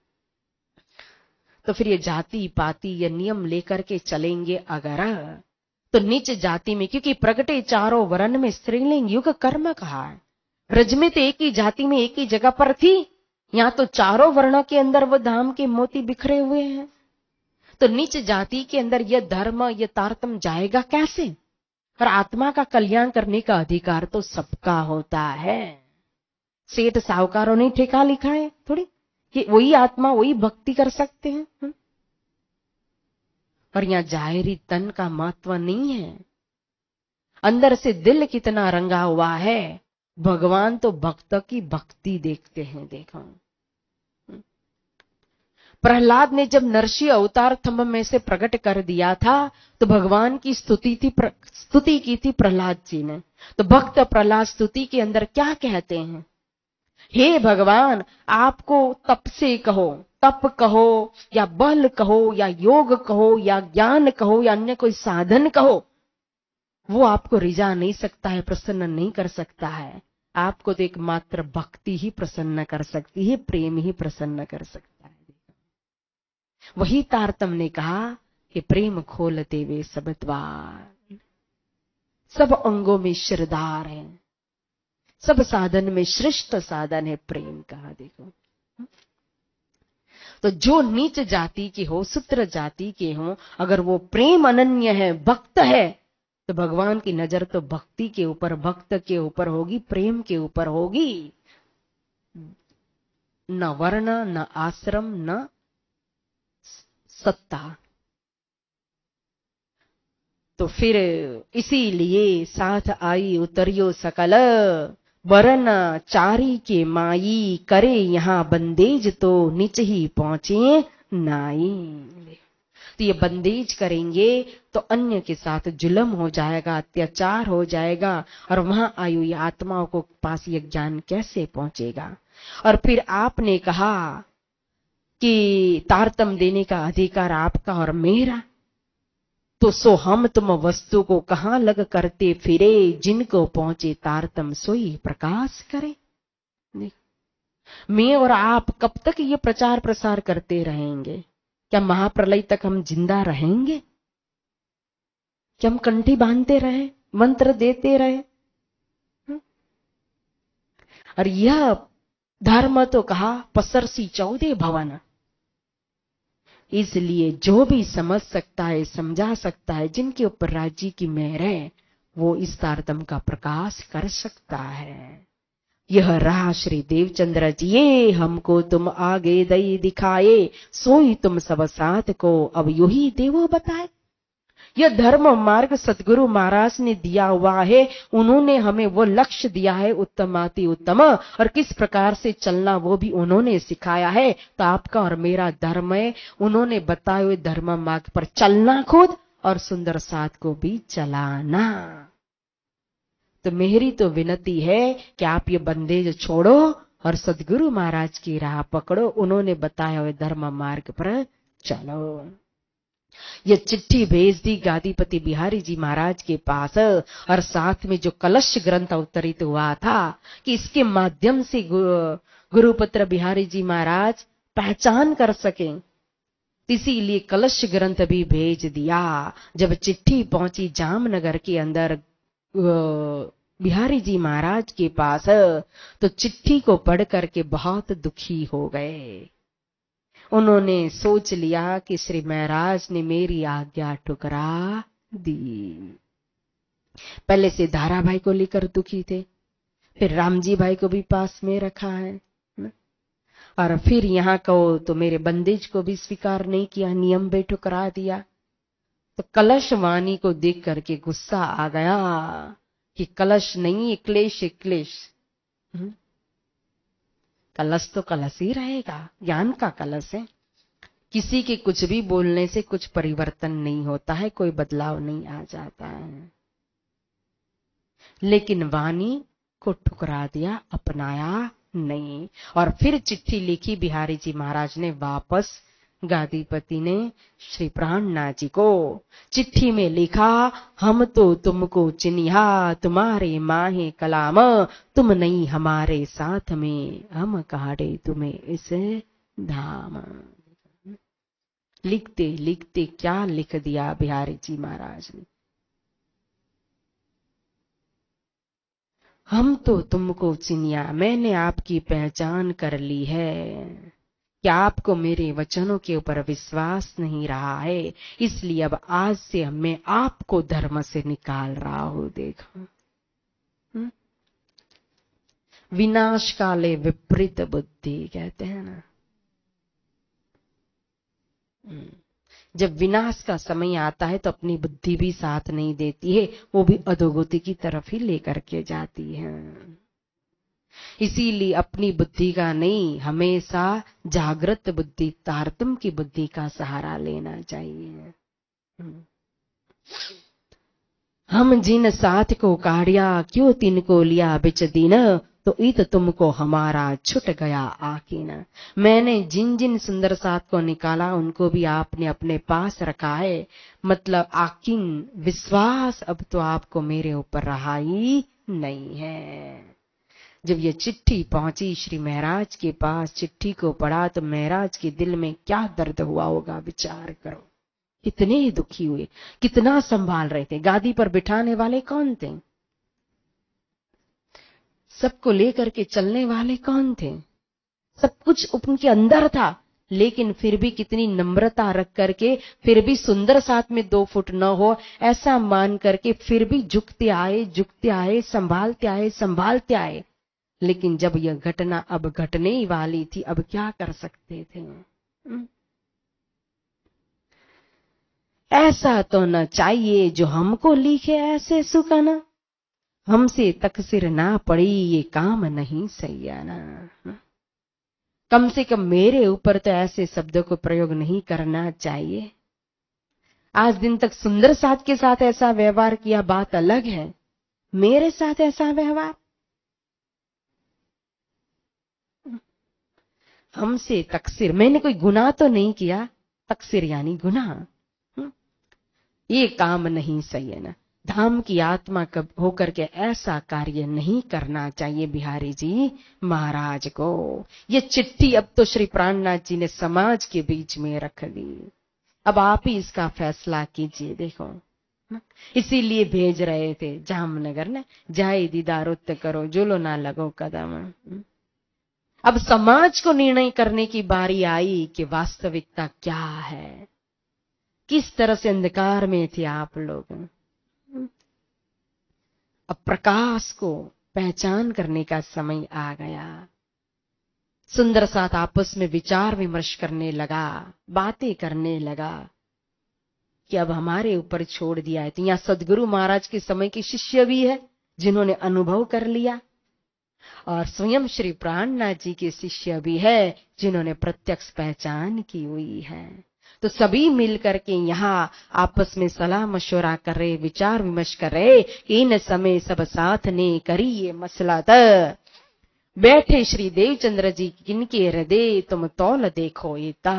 तो फिर ये जाति पाति ये नियम लेकर के चलेंगे अगर, तो नीच जाति में, क्योंकि प्रगटे चारों वर्ण में स्त्रीलिंग युग कर्म कहा है। ब्रज में तो एक ही जाति में एक ही जगह पर थी, यहाँ तो चारों वर्णों के अंदर वो धाम के मोती बिखरे हुए हैं। तो नीच जाति के अंदर यह धर्म, यह तारतम जाएगा कैसे? और आत्मा का कल्याण करने का अधिकार तो सबका होता है। सेठ साहूकारों ने ठेका लिखा है थोड़ी कि वही आत्मा वही भक्ति कर सकते हैं। और यहाँ जाहिरी तन का महत्व नहीं है, अंदर से दिल कितना रंगा हुआ है। भगवान तो भक्त की भक्ति देखते हैं। देखो, प्रहलाद ने जब नरसिंह अवतार थंब में से प्रकट कर दिया था तो भगवान की स्तुति की थी प्रहलाद जी ने। तो भक्त प्रहलाद स्तुति के अंदर क्या कहते हैं? हे भगवान, आपको तप से कहो, तप कहो या बल कहो या योग कहो या ज्ञान कहो या अन्य कोई साधन कहो, वो आपको रिझा नहीं सकता है, प्रसन्न नहीं कर सकता है। आपको तो एकमात्र भक्ति ही प्रसन्न कर सकती है, प्रेम ही प्रसन्न कर सकता है। वही तारतम ने कहा कि प्रेम खोलते वे सब द्वार, सब अंगों में श्रद्धार है, सब साधन में श्रेष्ठ साधन है प्रेम। कहा देखो, तो जो नीच जाति के हो, शूद्र जाति के हो, अगर वो प्रेम अनन्य है, भक्त है, तो भगवान की नजर तो भक्ति के ऊपर, भक्त के ऊपर होगी, प्रेम के ऊपर होगी। न वर्ण, न आश्रम, न सत्ता। तो फिर इसीलिए साथ आई उतरियो सकल, वरन चारी के माई, करे यहाँ बंदेज तो नीच ही पहुंचे नाई। तो ये बंदेज करेंगे तो अन्य के साथ जुल्म हो जाएगा, अत्याचार हो जाएगा, और वहां आई हुई आत्माओं को पास ये ज्ञान कैसे पहुंचेगा। और फिर आपने कहा कि तारतम देने का अधिकार आपका और मेरा, तो सो हम तुम वस्तु को कहां लग करते फिरे, जिनको पहुंचे तारतम सोई प्रकाश करे। मैं और आप कब तक ये प्रचार प्रसार करते रहेंगे? क्या महाप्रलय तक हम जिंदा रहेंगे? क्या हम कंठी बांधते रहे, मंत्र देते रहे? और यह धर्म तो कहा पसरसी 14 भवन। इसलिए जो भी समझ सकता है, समझा सकता है, जिनके ऊपर राज्य की मेहर है, वो इस तारतम का प्रकाश कर सकता है। यह रहा श्री देवचंद्र जी, ये हमको तुम आगे दई दिखाए, सोई तुम सब साथ को अब यू ही देवो बताए। यह धर्म मार्ग सतगुरु महाराज ने दिया हुआ है, उन्होंने हमें वो लक्ष्य दिया है उत्तमाति उत्तम, और किस प्रकार से चलना वो भी उन्होंने सिखाया है। तो आपका और मेरा धर्म है उन्होंने बताए हुए धर्म मार्ग पर चलना खुद, और सुंदर साथ को भी चलाना। तो मेरी तो विनती है कि आप ये बंदेज छोड़ो और सदगुरु महाराज की राह पकड़ो, उन्होंने बताया हुए धर्म मार्ग पर चलो। ये चिट्ठी भेज दी गादीपति बिहारी जी महाराज के पास, और साथ में जो कलश ग्रंथ अवतरित हुआ था कि इसके माध्यम से गुरुपुत्र बिहारी जी महाराज पहचान कर सके, इसीलिए कलश ग्रंथ भी भेज दिया। जब चिट्ठी पहुंची जामनगर के अंदर बिहारी जी महाराज के पास, तो चिट्ठी को पढ़ करके बहुत दुखी हो गए। उन्होंने सोच लिया कि श्री महाराज ने मेरी आज्ञा ठुकरा दी। पहले से धारा भाई को लेकर दुखी थे, फिर रामजी भाई को भी पास में रखा है, और फिर यहाँ कहो तो मेरे बंदेज को भी स्वीकार नहीं किया, नियम भी ठुकरा दिया। तो कलश वाणी को देख करके गुस्सा आ गया कि कलश नहीं, क्लेश क्लेश। कलश तो कलश ही रहेगा, ज्ञान का कलश है। किसी के कुछ भी बोलने से कुछ परिवर्तन नहीं होता है, कोई बदलाव नहीं आ जाता है। लेकिन वाणी को ठुकरा दिया, अपनाया नहीं। और फिर चिट्ठी लिखी बिहारी जी महाराज ने वापस गादीपति ने श्री प्राणनाथ जी को। चिट्ठी में लिखा, हम तो तुमको चिन्हा, तुम्हारे माहे कलाम, तुम नहीं हमारे साथ में, हम काढ़े तुम्हें इस धाम। लिखते लिखते क्या लिख दिया बिहारी जी महाराज ने। हम तो तुमको चिन्हा, मैंने आपकी पहचान कर ली है। क्या आपको मेरे वचनों के ऊपर विश्वास नहीं रहा है? इसलिए अब आज से मैं आपको धर्म से निकाल रहा हूं। देखो, विनाश काले विपरीत बुद्धि कहते हैं ना। जब विनाश का समय आता है तो अपनी बुद्धि भी साथ नहीं देती है, वो भी अधोगति की तरफ ही लेकर के जाती है। इसीलिए अपनी बुद्धि का नहीं, हमेशा जागृत बुद्धि, तारतम की बुद्धि का सहारा लेना चाहिए। हम जिन साथ को काढ़िया, क्यों तिनको लिया बिच दिन, तो इत तुमको हमारा छुट गया आकीन। मैंने जिन जिन सुंदर साथ को निकाला उनको भी आपने अपने पास रखा है, मतलब आकीन, विश्वास अब तो आपको मेरे ऊपर रहा ही नहीं है। जब ये चिट्ठी पहुंची श्री महाराज के पास, चिट्ठी को पढ़ा तो महाराज के दिल में क्या दर्द हुआ होगा, विचार करो। कितने दुखी हुए, कितना संभाल रहे थे। गादी पर बिठाने वाले कौन थे? सबको लेकर के चलने वाले कौन थे? सब कुछ उनके अंदर था, लेकिन फिर भी कितनी नम्रता रख करके, फिर भी सुंदर साथ में 2 फुट न हो ऐसा मान करके फिर भी झुकते आए, संभालते आए। लेकिन जब यह घटना अब घटने ही वाली थी, अब क्या कर सकते थे? ऐसा तो न चाहिए जो हमको लिखे ऐसे सुकाना, हमसे तकसीर ना पड़ी ये काम नहीं सैयाना। कम से कम मेरे ऊपर तो ऐसे शब्दों को प्रयोग नहीं करना चाहिए। आज दिन तक सुंदर साथ के साथ ऐसा व्यवहार किया, बात अलग है, मेरे साथ ऐसा व्यवहार। हमसे तकसीर, मैंने कोई गुनाह तो नहीं किया, तकसीर यानी गुनाह, ये काम नहीं सही है ना। धाम की आत्मा कब होकर के ऐसा कार्य नहीं करना चाहिए बिहारी जी महाराज को। ये चिट्ठी अब तो श्री प्राणनाथ जी ने समाज के बीच में रख दी, अब आप ही इसका फैसला कीजिए। देखो, इसीलिए भेज रहे थे जामनगर ने, जाए दीदारुत करो जुलो ना लगो कदम। अब समाज को निर्णय करने की बारी आई कि वास्तविकता क्या है, किस तरह से अंधकार में थे आप लोग। अब प्रकाश को पहचान करने का समय आ गया। सुंदर साथ आपस में विचार विमर्श करने लगा, बातें करने लगा कि अब हमारे ऊपर छोड़ दिया है। तो यहाँ सदगुरु महाराज के समय के शिष्य भी है जिन्होंने अनुभव कर लिया, और स्वयं श्री प्राणनाथ जी के शिष्य भी है जिन्होंने प्रत्यक्ष पहचान की हुई है। तो सभी मिलकर के यहाँ आपस में सलाह मशवरा कर रहे, विचार विमर्श कर रहे। इन समय सब साथ ने करी ये मसला त, बैठे श्री देवचंद्र जी किनके हृदय तुम तौल देखो एता।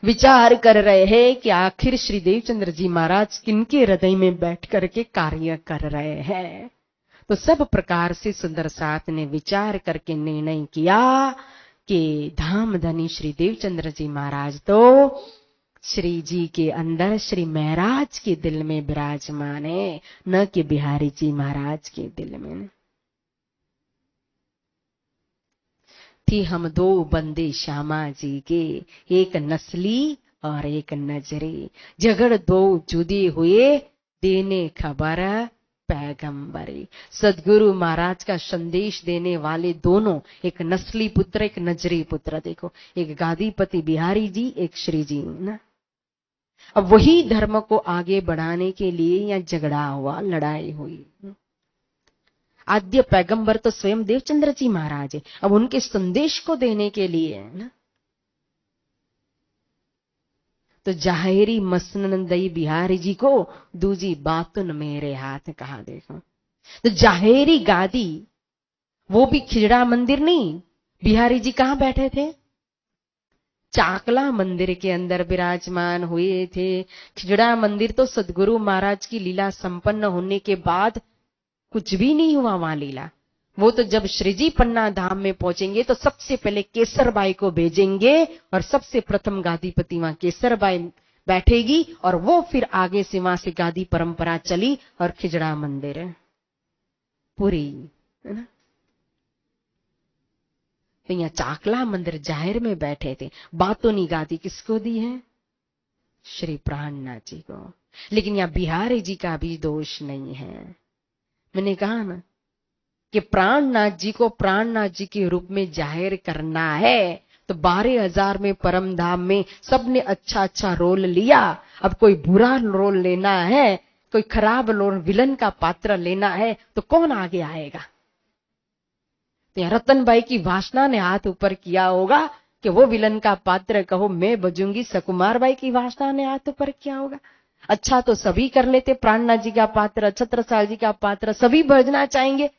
विचार कर रहे हैं कि आखिर श्री देवचंद्र जी महाराज किनके हृदय में बैठ करके कार्य कर रहे हैं। तो सब प्रकार से सुंदर साथ ने विचार करके निर्णय किया कि धाम धनी श्री देवचंद्र जी महाराज तो श्री जी के अंदर, श्री महाराज के दिल में विराजमान है, न कि बिहारी जी महाराज के दिल में। थी हम 2 बंदे श्यामा जी के, एक नस्ली और एक नजरी, झगड़ 2 जुदे हुए, देने खबर पैगंबरी। सदगुरु महाराज का संदेश देने वाले दोनों, एक नस्ली पुत्र एक नजरी पुत्र। देखो, एक गादीपति बिहारी जी, एक श्री जी ना। अब वही धर्म को आगे बढ़ाने के लिए यहाँ झगड़ा हुआ, लड़ाई हुई। आद्य पैगंबर तो स्वयं देवचंद्र जी महाराज है, अब उनके संदेश को देने के लिए ना। तो जाहिरी मसनन दई बिहारी जी को, दूजी बातुन मेरे हाथ कहा। देखो, तो जाहिरी गादी, वो भी खिजड़ा मंदिर नहीं, बिहारी जी कहां बैठे थे? चाकला मंदिर के अंदर विराजमान हुए थे। खिजड़ा मंदिर तो सदगुरु महाराज की लीला संपन्न होने के बाद कुछ भी नहीं हुआ वहां लीला। वो तो जब श्रीजी पन्ना धाम में पहुंचेंगे तो सबसे पहले केसरबाई को भेजेंगे, और सबसे प्रथम गादीपति वहां केसरबाई बैठेगी, और वो फिर आगे से वहां से गादी परंपरा चली और खिजड़ा मंदिर पूरी, है ना। तो यहाँ चाकला मंदिर जाहिर में बैठे थे। बातोनी गादी किसको दी है? श्री प्राणनाथ जी को। लेकिन यहाँ बिहारी जी का भी दोष नहीं है। मैंने कहा ना कि प्राणनाथ जी को प्राणनाथ जी के रूप में जाहिर करना है, तो 12,000 में परम धाम में सबने अच्छा अच्छा रोल लिया। अब कोई बुरा रोल लेना है, कोई खराब रोल, विलन का पात्र लेना है, तो कौन आगे आएगा? तो यहाँ रतनबाई की वासना ने हाथ ऊपर किया होगा कि वो विलन का पात्र कहो मैं बजूंगी, सकुमार बाई की वासना ने हाथ ऊपर किया होगा। अच्छा तो सभी कर लेते, प्राणनाथ जी का पात्र, छत्रसाल जी का पात्र सभी बजना चाहेंगे,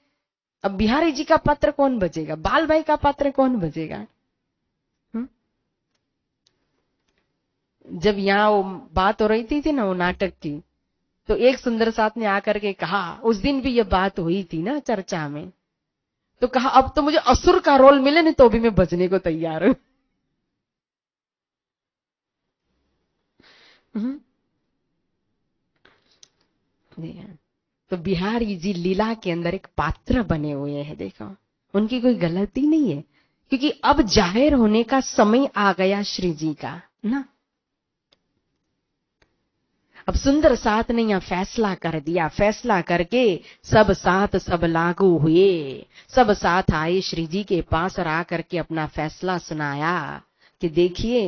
अब बिहारी जी का पात्र कौन बजेगा, बाल भाई का पात्र कौन बजेगा? जब यहाँ वो बात हो रही थी ना वो नाटक की, तो एक सुंदर साथ ने आकर के कहा, उस दिन भी ये बात हुई थी ना चर्चा में, तो कहा अब तो मुझे असुर का रोल मिले नहीं तो भी मैं बजने को तैयार हूं। तो बिहारी जी लीला के अंदर एक पात्र बने हुए हैं, देखो उनकी कोई गलती नहीं है, क्योंकि अब जाहिर होने का समय आ गया श्री जी का ना। अब सुंदर साथ ने यहां फैसला कर दिया, फैसला करके सब साथ सब लागू हुए, सब साथ आए श्री जी के पास और आकर के अपना फैसला सुनाया कि देखिए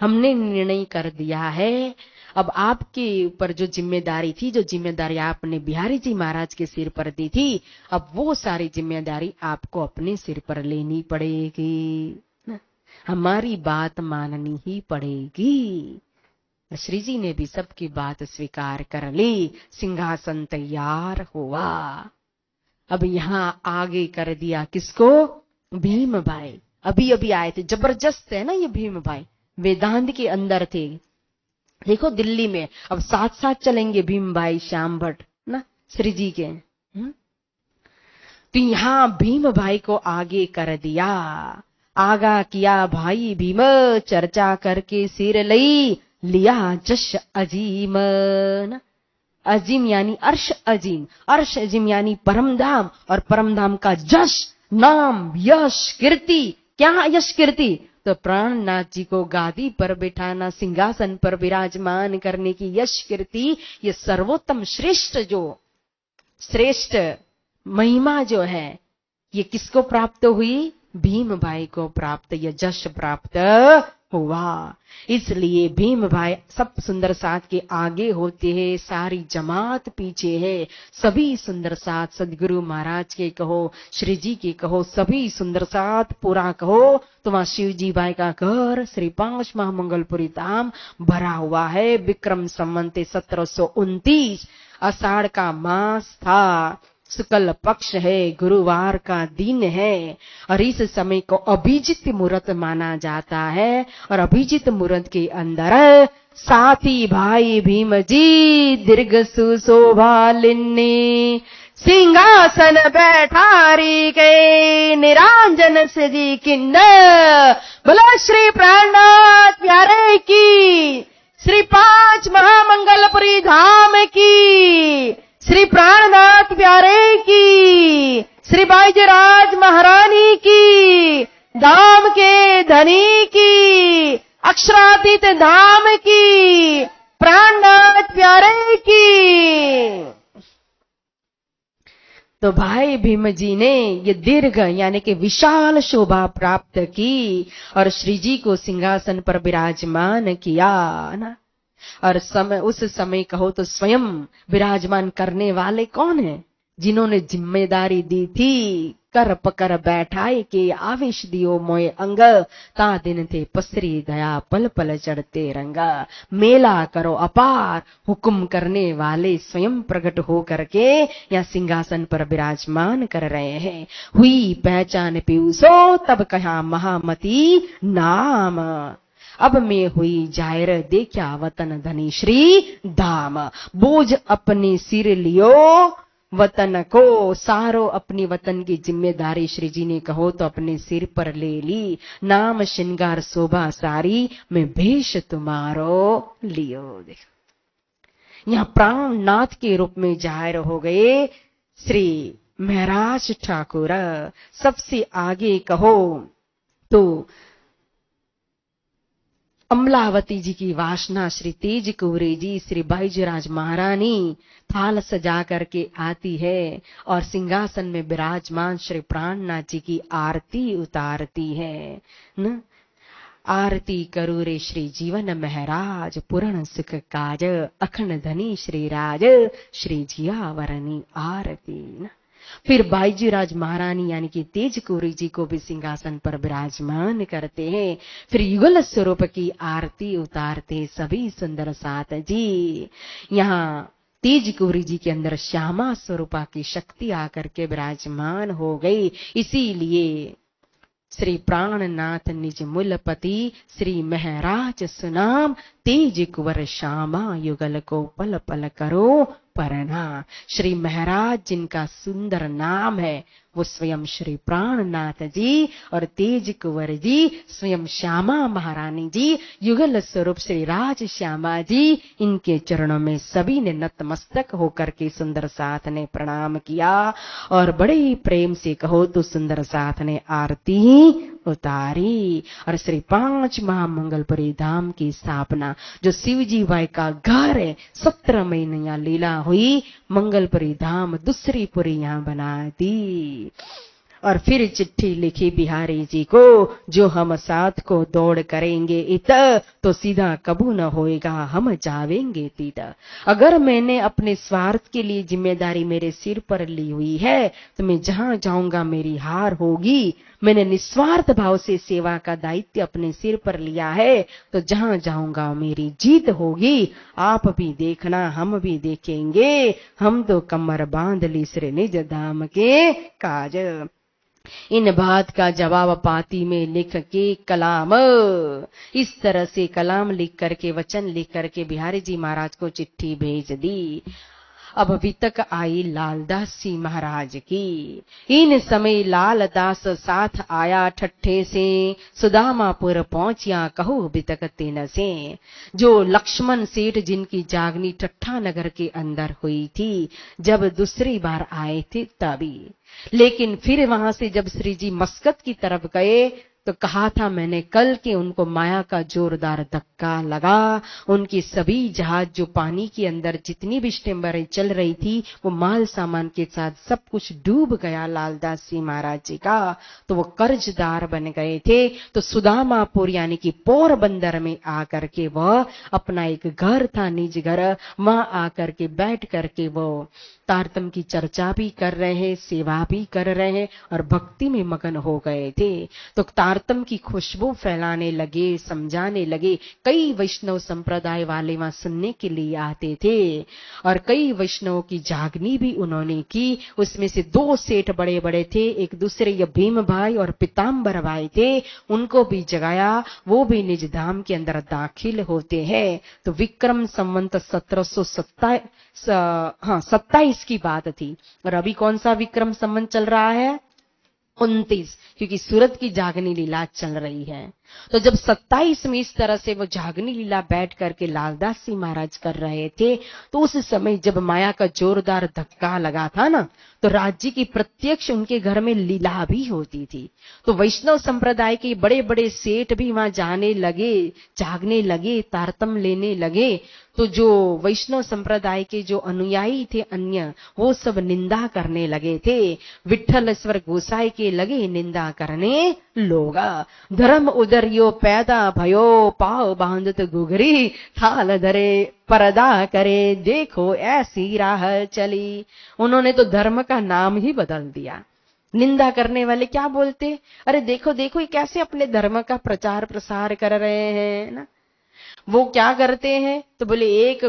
हमने निर्णय कर दिया है, अब आपके ऊपर जो जिम्मेदारी थी, जो जिम्मेदारी आपने बिहारी जी महाराज के सिर पर दी थी, अब वो सारी जिम्मेदारी आपको अपने सिर पर लेनी पड़ेगी, हमारी बात माननी ही पड़ेगी। श्री जी ने भी सबकी बात स्वीकार कर ली, सिंहासन तैयार हुआ। अब यहां आगे कर दिया किसको? भीम भाई अभी अभी आए थे, जबरदस्त है ना ये भीम भाई, वेदांत के अंदर थे, देखो दिल्ली में। अब साथ साथ चलेंगे भीम भाई श्याम भट्ट ना श्री जी के। तो यहां भीम भाई को आगे कर दिया, आगा किया भाई भीम, चर्चा करके सिर लई लिया जश अजीम ना। अजीम यानी अर्श अजीम, अर्श अजीम यानी परम धाम, और परम धाम का जश नाम यश कीर्ति। क्या यश कीर्ति? तो प्राणनाथ जी को गादी पर बिठाना, सिंहासन पर विराजमान करने की यश कीर्ति, ये सर्वोत्तम श्रेष्ठ जो श्रेष्ठ महिमा जो है ये किसको प्राप्त हुई? भीम भाई को प्राप्त, ये जश प्राप्त हुआ। इसलिए भीम भाई सब सुंदर साथ के आगे होते हैं, सारी जमात पीछे है। सभी सुंदर साथ सदगुरु महाराज के कहो, श्री जी के कहो, सभी सुंदर साथ पूरा कहो तो वहां शिव जी भाई का घर श्री 5 महामंगलपुरी धाम भरा हुआ है। विक्रम संवत 1729 आषाढ़ का मास था, शुक्ल पक्ष है, गुरुवार का दिन है, और इस समय को अभिजित मुहूर्त माना जाता है। और अभिजित मुहूर्त के अंदर साथी भाई भीम जी दीर्घ सुशोभा लिन्नी, सिंहासन बैठारी के निरांजन से जी किन्न। बोलो श्री प्राणनाथ प्यारे की, श्री 5 महामंगलपुरी धाम की, श्री प्राणनाथ प्यारे की, श्री बाईजराज महारानी की, धाम के धनी की, अक्षरातीत धाम की, प्राणनाथ प्यारे की। तो भाई भीम जी ने ये दीर्घ यानी कि विशाल शोभा प्राप्त की और श्री जी को सिंहासन पर विराजमान किया ना। और समय उस समय कहो तो स्वयं विराजमान करने वाले कौन है? जिन्होंने जिम्मेदारी दी थी, कर पकर बैठाए के आवेश दियो मोए अंग, ता दिन थे पसरी दया पल पल चढ़ते रंगा। मेला करो अपार, हुक्म करने वाले स्वयं प्रकट हो करके या सिंहासन पर विराजमान कर रहे हैं। हुई पहचान पीयूसो तब कहा महामती नाम, अब मैं हुई जाहिर देखा वतन धनी श्री धाम। बोझ अपने सिर लियो वतन को, सारो अपनी वतन की जिम्मेदारी श्री जी ने कहो तो अपने सिर पर ले ली। नाम श्रृंगार शोभा सारी मैं भेष तुम्हारो लियो। देखो यहाँ प्राणनाथ के रूप में जाहिर हो गए श्री महाराज ठाकुर। सबसे आगे कहो तो अमलावती जी की वासना श्री तेज कुंवरी जी, श्री बाईजराज महारानी थाल सजा करके आती है और सिंहासन में विराजमान श्री प्राणनाथ जी की आरती उतारती है न। आरती करो रे श्री जीवन महराज, पूर्ण सुख काज अखंड धनी श्री राज, श्री जियावरनी आरती न। फिर बाईजीराज महारानी यानी कि तेज कौरी जी को भी सिंहासन पर विराजमान करते हैं। फिर युगल स्वरूप की आरती उतारते सभी सुंदर साथ जी। यहाँ तेज कौरी जी के अंदर श्यामा स्वरूपा की शक्ति आकर के विराजमान हो गई। इसीलिए श्री प्राणनाथ निज मूलपति श्री महराज सुनाम, तेज कुंवर श्यामा युगल को पल पल करो परना। श्री महाराज जिनका सुंदर नाम है वो स्वयं श्री प्राणनाथ जी और तेज कुंवर जी स्वयं श्यामा महारानी जी, युगल स्वरूप श्री राज श्यामा जी, इनके चरणों में सभी ने नतमस्तक होकर के सुंदर साथ ने प्रणाम किया और बड़े ही प्रेम से कहो तो सुंदर साथ ने आरती उतारी। और श्री 5 महामंगलपुरी धाम की स्थापना, जो शिव जी बाई का घर है, 17 महीने यहाँ लीला हुई, मंगलपुरी धाम दूसरी पुरी यहाँ बना दी। और फिर चिट्ठी लिखी बिहारी जी को, जो हम साथ को दौड़ करेंगे इत, तो सीधा कबू न होएगा हम जावेंगे तीत। अगर मैंने अपने स्वार्थ के लिए जिम्मेदारी मेरे सिर पर ली हुई है तो मैं जहां जाऊंगा मेरी हार होगी। मैंने निस्वार्थ भाव से सेवा का दायित्व अपने सिर पर लिया है तो जहां जाऊंगा मेरी जीत होगी। आप भी देखना, हम भी देखेंगे, हम तो कमर बांध ली श्री निज धाम के काज। इन बात का जवाब पाती में लिख के कलाम, इस तरह से कलाम लिख करके, वचन लिख करके बिहारी जी महाराज को चिट्ठी भेज दी। अब वितक आई लालदास जी महाराज की। इन समय लालदास साथ आया ठट्ठे से, सुदामापुर पहुंचिया कहो वितक तेन से। जो लक्ष्मण सेठ जिनकी जागनी ठट्ठा नगर के अंदर हुई थी जब दूसरी बार आए थे तभी, लेकिन फिर वहां से जब श्री जी मस्कत की तरफ गए तो कहा था मैंने कल के उनको माया का जोरदार धक्का लगा। उनकी सभी जहाज जो पानी के अंदर जितनी भी स्टीमरें चल रही थी वो माल सामान के साथ सब कुछ डूब गया लालदास जी महाराज जी का। तो वो कर्जदार बन गए थे। तो सुदामापुर यानी कि पोरबंदर में आकर के वह अपना एक घर था, निज घर, वहां आकर के बैठ करके वो तारतम की चर्चा भी कर रहे हैं, सेवा भी कर रहे हैं और भक्ति में मगन हो गए थे। तो तारतम की खुशबू फैलाने लगे, समझाने लगे। कई वैष्णव संप्रदाय वाले वहां सुनने के लिए आते थे और कई वैष्णवों की जागनी भी उन्होंने की। उसमें से 2 सेठ बड़े बड़े थे, एक दूसरे ये भीम भाई और पीताम्बर भाई थे, उनको भी जगाया। वो भी निज धाम के अंदर दाखिल होते हैं। तो विक्रम संवंत 1727 की बात थी। और अभी कौन सा विक्रम संवंत चल रहा है? 29, क्योंकि सूरत की जागनी लीला चल रही है। तो जब 27 में इस तरह से वो जागनी लीला बैठ करके लालदास जी महाराज कर रहे थे तो उस समय जब माया का जोरदार धक्का लगा था ना, तो राज्य की प्रत्यक्ष उनके घर में लीला भी होती थी। तो वैष्णव संप्रदाय के बड़े बड़े सेठ भी वहां जाने लगे, जागने लगे, तारतम लेने लगे। तो जो वैष्णव संप्रदाय के जो अनुयायी थे अन्य, वो सब निंदा करने लगे थे। विठ्ठलेश्वर गोसाई के लगे निंदा करने लोग। धर्म उदरियो पैदा भयो, पाव बांधत गुगरी, थाल धरे परदा करे, देखो ऐसी राह चली। उन्होंने तो धर्म का नाम ही बदल दिया। निंदा करने वाले क्या बोलते, अरे देखो देखो ये कैसे अपने धर्म का प्रचार प्रसार कर रहे हैं ना। वो क्या करते हैं तो बोले एक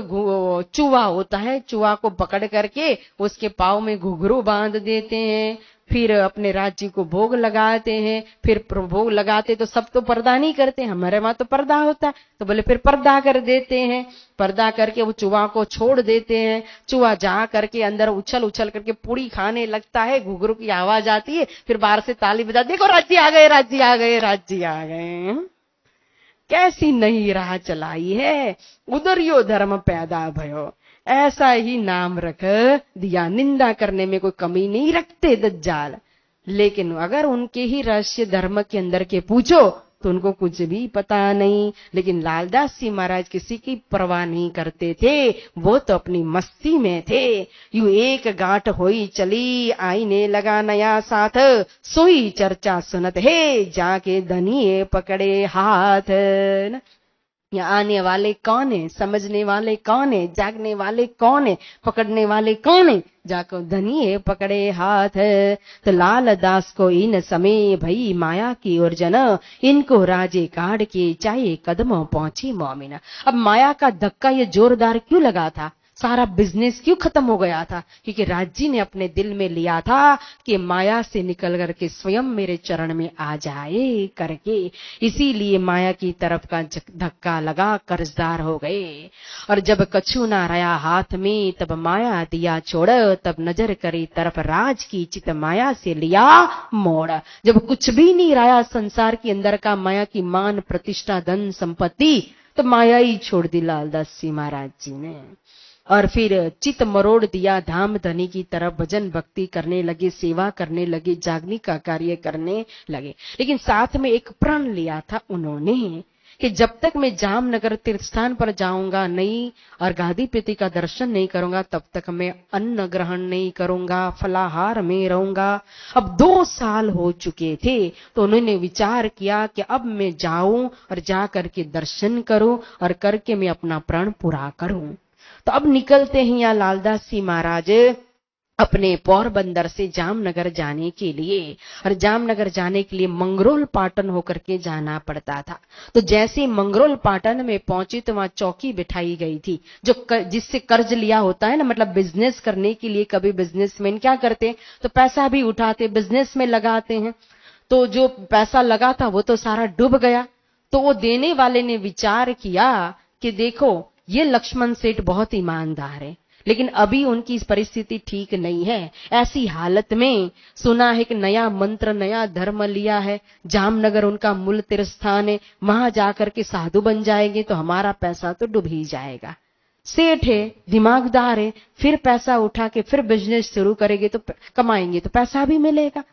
चूहा होता है, चूहा को पकड़ करके उसके पाँव में घुघरू बांध देते हैं, फिर अपने राज्य को भोग लगाते हैं। फिर भोग लगाते तो सब तो पर्दा नहीं करते, हमारे वहां तो पर्दा होता है। तो बोले फिर पर्दा कर देते हैं, पर्दा करके वो चूहा को छोड़ देते हैं। चूहा जा करके अंदर उछल उछल करके पूरी खाने लगता है, घुघरू की आवाज आती है, फिर बाहर से ताली बजा, देखो राज्य आ गए, राज्य आ गए, राज्य आ गए। कैसी नई राह चलाई है, उदरियो धर्म पैदा भयो। ऐसा ही नाम रख दिया। निंदा करने में कोई कमी नहीं रखते दज्जाल, लेकिन अगर उनके ही रहस्य धर्म के अंदर के पूछो तो उनको कुछ भी पता नहीं। लेकिन लालदास जी महाराज किसी की परवाह नहीं करते थे, वो तो अपनी मस्ती में थे। यूं एक गांठ होई चली, आईने लगा नया साथ, सोई चर्चा सुनत है, जाके धनिये पकड़े हाथ। यहाँ आने वाले कौन है, समझने वाले कौन है, जागने वाले कौन है, पकड़ने वाले कौन है? जाको धनिये पकड़े हाथ है। तो लाल दास को इन समय भई माया की ओर जन, इनको राजे काढ़ के चाहे कदमों पहुंची मोमिना। अब माया का धक्का ये जोरदार क्यों लगा था, सारा बिजनेस क्यों खत्म हो गया था? क्योंकि राज जी ने अपने दिल में लिया था कि माया से निकल करके स्वयं मेरे चरण में आ जाए करके, इसीलिए माया की तरफ का धक्का लगा, कर्जदार हो गए। और जब कछु ना रहा हाथ में, तब माया दिया छोड़, तब नजर करी तरफ राज की, चित माया से लिया मोड़। जब कुछ भी नहीं रहा संसार के अंदर का, माया की मान प्रतिष्ठा धन संपत्ति, तो माया ही छोड़ दी लालदास जी महाराज जी ने। और फिर चित मरोड़ दिया धाम धनी की तरफ, भजन भक्ति करने लगे, सेवा करने लगे, जागनी का कार्य करने लगे। लेकिन साथ में एक प्रण लिया था उन्होंने कि जब तक मैं जामनगर तीर्थ स्थान पर जाऊंगा नहीं और गादीपति का दर्शन नहीं करूंगा, तब तक मैं अन्न ग्रहण नहीं करूंगा, फलाहार में रहूंगा। अब 2 साल हो चुके थे, तो उन्होंने विचार किया कि अब मैं जाऊं और जा करके दर्शन करूं और करके मैं अपना प्रण पूरा करूं। तो अब निकलते हैं यहाँ लालदास जी महाराज अपने पोरबंदर से जामनगर जाने के लिए। और जामनगर जाने के लिए मंगरोल पाटन होकर के जाना पड़ता था। तो जैसे मंगरोल पाटन में पहुंचे तो वहां चौकी बिठाई गई थी, जो जिससे कर्ज लिया होता है ना, मतलब बिजनेस करने के लिए कभी बिजनेसमैन क्या करते, तो पैसा भी उठाते बिजनेस में लगाते हैं। तो जो पैसा लगा था वो तो सारा डूब गया। तो वो देने वाले ने विचार किया कि देखो ये लक्ष्मण सेठ बहुत ईमानदार है, लेकिन अभी उनकी परिस्थिति ठीक नहीं है। ऐसी हालत में सुना है कि नया मंत्र नया धर्म लिया है, जामनगर उनका मूल तीर्थ स्थान है, वहां जाकर के साधु बन जाएंगे तो हमारा पैसा तो डूब ही जाएगा। सेठ है, दिमागदार है, फिर पैसा उठा के फिर बिजनेस शुरू करेंगे तो कमाएंगे तो पैसा भी मिलेगा।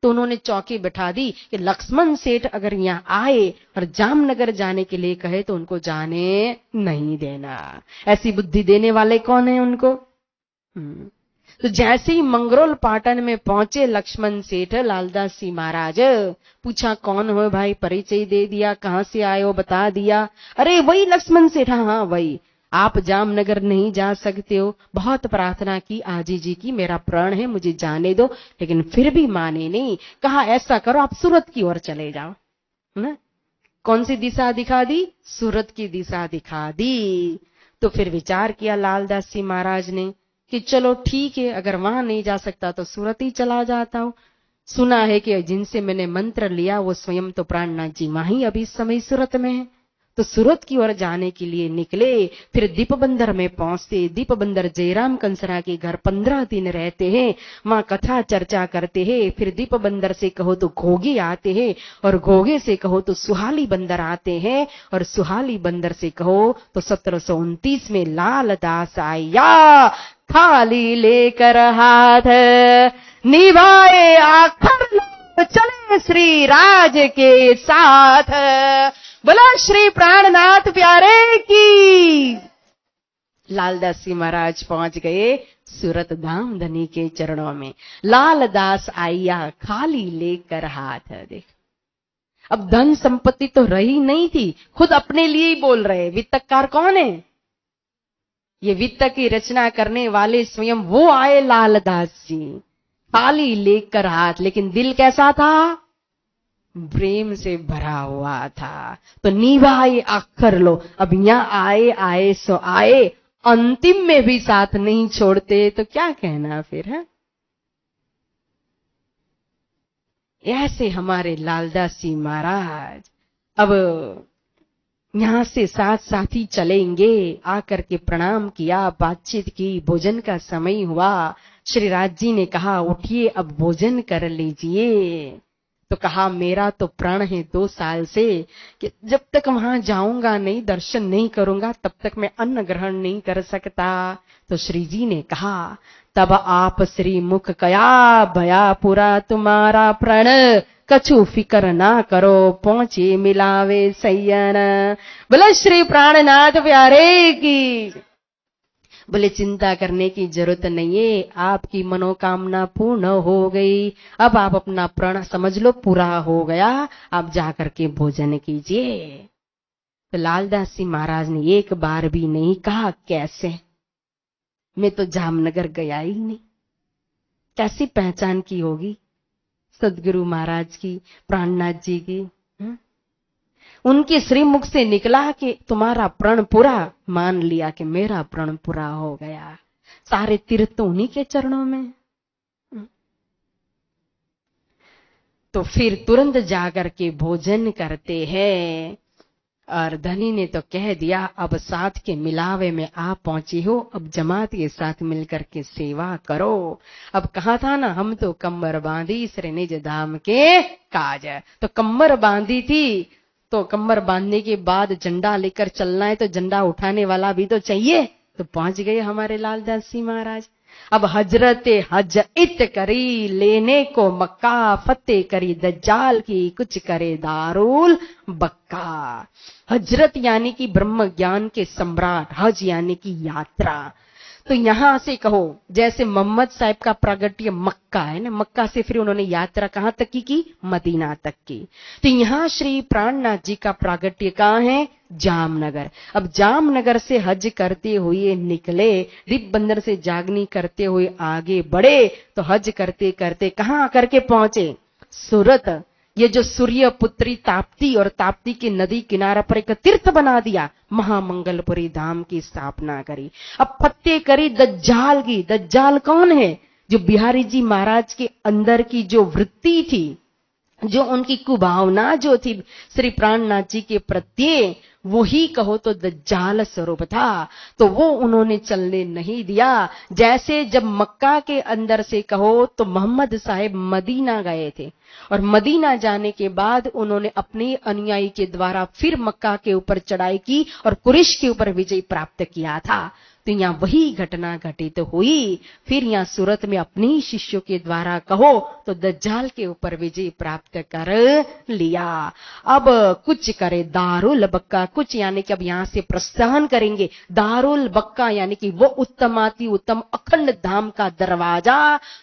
तो उन्होंने चौकी बैठा दी कि लक्ष्मण सेठ अगर यहाँ आए और जामनगर जाने के लिए कहे तो उनको जाने नहीं देना। ऐसी बुद्धि देने वाले कौन है उनको? तो जैसे ही मंगरोल पाटन में पहुंचे लक्ष्मण सेठ, लालदास जी महाराज पूछा कौन हो भाई, परिचय दे दिया, कहां से आए हो बता दिया। अरे वही लक्ष्मण सेठ, हाँ वही, आप जामनगर नहीं जा सकते हो, बहुत प्रार्थना की आजी जी की, मेरा प्राण है मुझे जाने दो, लेकिन फिर भी माने नहीं। कहा ऐसा करो आप सूरत की ओर चले जाओ ना। कौन सी दिशा दिखा दी? सूरत की दिशा दिखा दी। तो फिर विचार किया लालदास जी महाराज ने कि चलो ठीक है, अगर वहां नहीं जा सकता तो सूरत ही चला जाता हूं। सुना है कि जिनसे मैंने मंत्र लिया वो स्वयं तो प्राणनाथ जी वहां ही अभी समय सूरत में है। तो सूरत की ओर जाने के लिए निकले। फिर दीपबंदर में पहुंचते, दीपबंदर जयराम कंसरा के घर 15 दिन रहते हैं, वहां कथा चर्चा करते हैं। फिर दीपबंदर से कहो तो घोगे आते हैं, और घोगे से कहो तो सुहाली बंदर आते हैं, और सुहाली बंदर से कहो तो 1729 में लालदास आया खाली लेकर हाथ, निभाए आखिर चले श्री राज के साथ। बोला श्री प्राणनाथ प्यारे की। लालदास जी महाराज पहुंच गए सूरत धाम धनी के चरणों में। लालदास आया खाली लेकर हाथ। देख अब धन संपत्ति तो रही नहीं थी, खुद अपने लिए ही बोल रहे। वित्तकार कौन है? ये वित्त की रचना करने वाले स्वयं वो आए लालदास जी, खाली लेकर हाथ। लेकिन दिल कैसा था? प्रेम से भरा हुआ था। तो निभाए अक्षर लो। अब यहां आए आए सो आए, अंतिम में भी साथ नहीं छोड़ते तो क्या कहना फिर है? ऐसे हमारे लालदास जी महाराज अब यहां से साथ साथी चलेंगे। आकर के प्रणाम किया, बातचीत की, भोजन का समय हुआ। श्री राज जी ने कहा उठिए अब भोजन कर लीजिए। तो कहा मेरा तो प्रण है 2 साल से कि जब तक वहां जाऊंगा नहीं, दर्शन नहीं करूंगा, तब तक मैं अन्न ग्रहण नहीं कर सकता। तो श्री जी ने कहा तब आप श्री मुख कया भया पूरा तुम्हारा प्रण, कछु फिकर ना करो पहुंचे मिलावे सैयन। बोले श्री प्राणनाथ प्यारे की। बोले चिंता करने की जरूरत नहीं है, आपकी मनोकामना पूर्ण हो गई। अब आप अपना प्रण समझ लो पूरा हो गया, आप जाकर के भोजन कीजिए। तो लालदास जी महाराज ने एक बार भी नहीं कहा कैसे, मैं तो जामनगर गया ही नहीं, कैसी पहचान की होगी सदगुरु महाराज की, प्राणनाथ जी की। उनके श्रीमुख से निकला कि तुम्हारा प्रण पूरा, मान लिया कि मेरा प्रण पूरा हो गया। सारे तीर्थ तो उन्हीं के चरणों में। तो फिर तुरंत जाकर के भोजन करते हैं। और धनी ने तो कह दिया, अब साथ के मिलावे में आप पहुंची हो, अब जमात के साथ मिलकर के सेवा करो। अब कहा था ना, हम तो कमर बांधी श्री निज धाम के काज। तो कमर बांधी थी, तो कमर बांधने के बाद झंडा लेकर चलना है, तो झंडा उठाने वाला भी तो चाहिए। तो पहुंच गए हमारे लालदास जी महाराज। अब हजरते हज इत करी, लेने को मक्का, फतेह करी दज्जाल की, कुछ करे दारुल बक्का। हजरत यानी कि ब्रह्म ज्ञान के सम्राट, हज यानी कि यात्रा। तो यहां से कहो जैसे मोहम्मद साहब का प्रागट्य मक्का है ना, मक्का से फिर उन्होंने यात्रा कहां तक की? मदीना तक की। तो यहां श्री प्राणनाथ जी का प्रागट्य कहां है? जामनगर। अब जामनगर से हज करते हुए निकले, दीप बंदर से जागनी करते हुए आगे बढ़े, तो हज करते करते कहां आकर के पहुंचे? सूरत। ये जो सूर्य पुत्री ताप्ती और ताप्ती की नदी किनारा पर एक तीर्थ बना दिया, महामंगलपुरी धाम की स्थापना करी। अब फतेह करी दज्जाल की। दज्जाल कौन है? जो बिहारी जी महाराज के अंदर की जो वृत्ति थी, जो उनकी कुभावना जो थी श्री प्राणनाथ जी के प्रत्यय, वही कहो तो दज्जाल स्वरूप था। तो वो उन्होंने चलने नहीं दिया। जैसे जब मक्का के अंदर से कहो तो मोहम्मद साहेब मदीना गए थे, और मदीना जाने के बाद उन्होंने अपने अनुयायी के द्वारा फिर मक्का के ऊपर चढ़ाई की और कुरैश के ऊपर विजय प्राप्त किया था। तो यहाँ वही घटना घटित हुई। फिर यहाँ सूरत में अपने ही शिष्यों के द्वारा कहो तो दज्जाल के ऊपर विजय प्राप्त कर लिया। अब कुछ करे दारुल बक्का, कुछ यानी कि अब यहाँ से प्रस्थान करेंगे। दारुल बक्का यानी कि वो उत्तमाति उत्तम अखंड धाम का दरवाजा,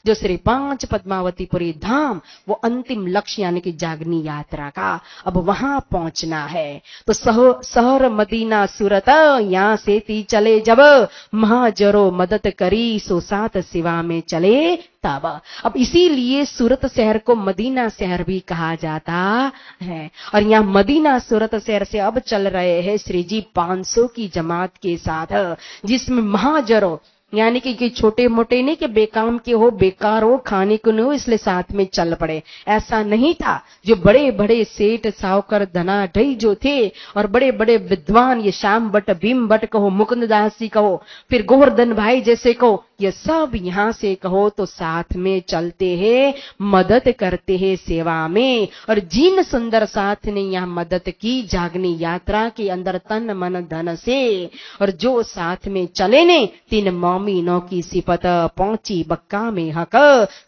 जो श्री पांच पद्मावतीपुरी धाम, वो अंतिम लक्ष्य यानी कि जागनी यात्रा का अब वहां पहुंचना है। तो शहर मदीना सूरत, यहाँ से ती चले जब, महाजरो मदद करी, सो साथ सिवा में चले तब। अब इसीलिए सूरत शहर को मदीना शहर भी कहा जाता है। और यहाँ मदीना सूरत शहर से अब चल रहे हैं श्री जी 500 की जमात के साथ, जिसमें महाजरो यानी कि छोटे मोटे नहीं कि बेकाम के हो, बेकार हो, खाने को नहीं हो, इसलिए साथ में चल पड़े, ऐसा नहीं था। जो बड़े बड़े सेठ सावकर धनाढ्य जो थे, और बड़े बड़े विद्वान, ये श्याम भट्ट, भीम भट्ट कहो, मुकुंद दास जी कहो, फिर गोवर्धन भाई जैसे कहो, ये सब यहाँ से कहो तो साथ में चलते हैं, मदद करते हैं सेवा में। और जिन सुंदर साथ ने यहाँ मदद की जागनी यात्रा के अंदर तन मन धन से, और जो साथ में चले ने, तीन मोमिनों की सिफत पहुंची बक्का में हक,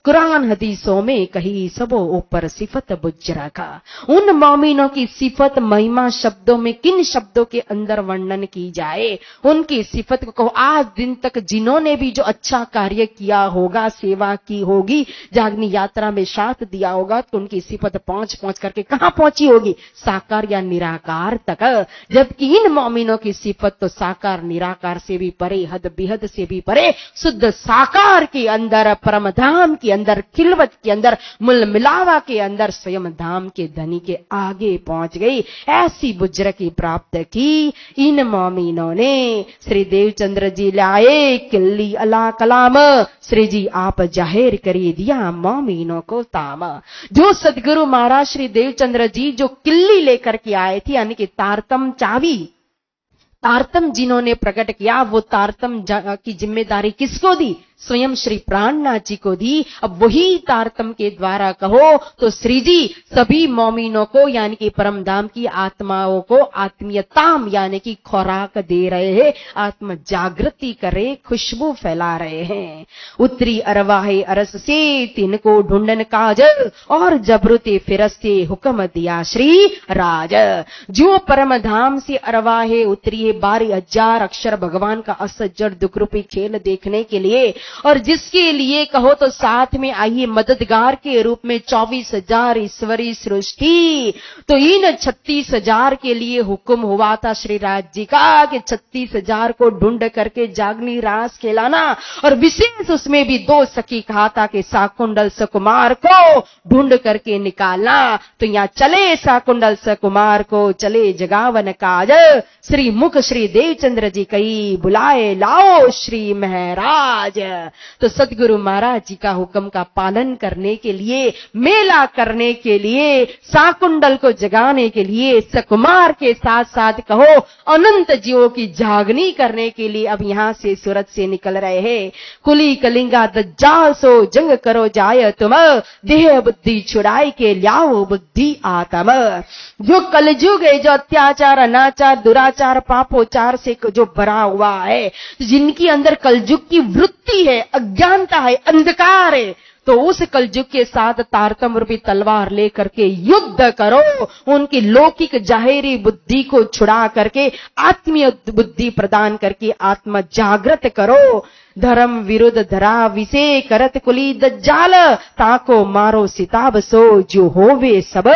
कुरान हदीसों में कही सबो ऊपर सिफत बुज्रा का। उन मोमिनों की सिफत महिमा शब्दों में किन शब्दों के अंदर वर्णन की जाए? उनकी सिफत को कहो, आज दिन तक जिन्होंने भी जो अच्छा कार्य किया होगा, सेवा की होगी, जागनी यात्रा में साथ दिया होगा, तो उनकी सिफत पहुंच करके कहां पहुंची होगी? साकार या निराकार तक। जबकि इन मोमिनों की सिफत तो साकार निराकार से भी परे, हद बेहद से भी परे, शुद्ध साकार के अंदर, परम धाम के अंदर, खिलवत के अंदर, मूल मिलावा के अंदर, स्वयं धाम के धनी के आगे पहुंच गई। ऐसी बुज्र की प्राप्त की इन मोमिनों ने। श्री देवचंद्र जी लाए किल्ली अला कलाम, श्री जी आप जाहिर करी दिया मोमिनों को ताम। जो सदगुरु महाराज श्री देवचंद्र जी जो किल्ली लेकर के आए थे, यानी कि तारतम चावी, तारतम जिन्होंने प्रकट किया, वो तारतम की जिम्मेदारी किसको दी? स्वयं श्री प्राणनाथ जी को दी। अब वही तारतम के द्वारा कहो तो श्री जी सभी मोमिनों को यानी कि परम धाम की आत्माओं को आत्मीयताम यानी कि खुराक दे रहे हैं, आत्म जागृति करे, खुशबू फैला रहे हैं। उत्तरी अरवाहे अरस से तिनको ढूंढन काज, और जबरुते फिरस्ते हुक्म दिया श्री राज। जो परम धाम से अरवाहे उतरी 12,000 अक्षर भगवान का असज्जर दुख रूपी खेल देखने के लिए, और जिसके लिए कहो तो साथ में आइए मददगार के रूप में 24,000 ईश्वरी सृष्टि। तो इन 36,000 के लिए हुक्म हुआ था श्री राज जी का कि 36,000 को ढूंढ करके जागनी रास खेलाना, और विशेष उसमें भी 2 सखी कहा था कि शाकुंडल सकुमार को ढूंढ करके निकालना। तो यहाँ चले शाकुंडल सकुमार को, चले जगावन काज, श्री मुख श्री देवचंद्र जी कई बुलाए लाओ श्री महाराज। तो सदगुरु महाराज जी का हुक्म का पालन करने के लिए, मेला करने के लिए, शाकुंडल को जगाने के लिए, सकुमार के साथ साथ कहो अनंत जीवों की जागनी करने के लिए अब यहां से सूरत से निकल रहे हैं। कुली कलिंगा दज्जाल सो जंग करो जाय तुम, देह बुद्धि छुड़ाई के लाओ बुद्धि आत्म। जो कलयुग है, जो अत्याचार अनाचार दुराचार पापोचार से जो भरा हुआ है, जिनकी अंदर कलयुग की वृत्ति है, अज्ञानता है, अंधकार है, तो उस कलयुग के साथ तारतम रूपी तलवार लेकर के युद्ध करो। उनकी लौकिक जाहिरी बुद्धि को छुड़ा करके आत्मीय बुद्धि प्रदान करके आत्मा जागृत करो। धर्म विरुद्ध धरा विषे करत कुली दज्जाल, ताको मारो सिताब सो जो होवे सब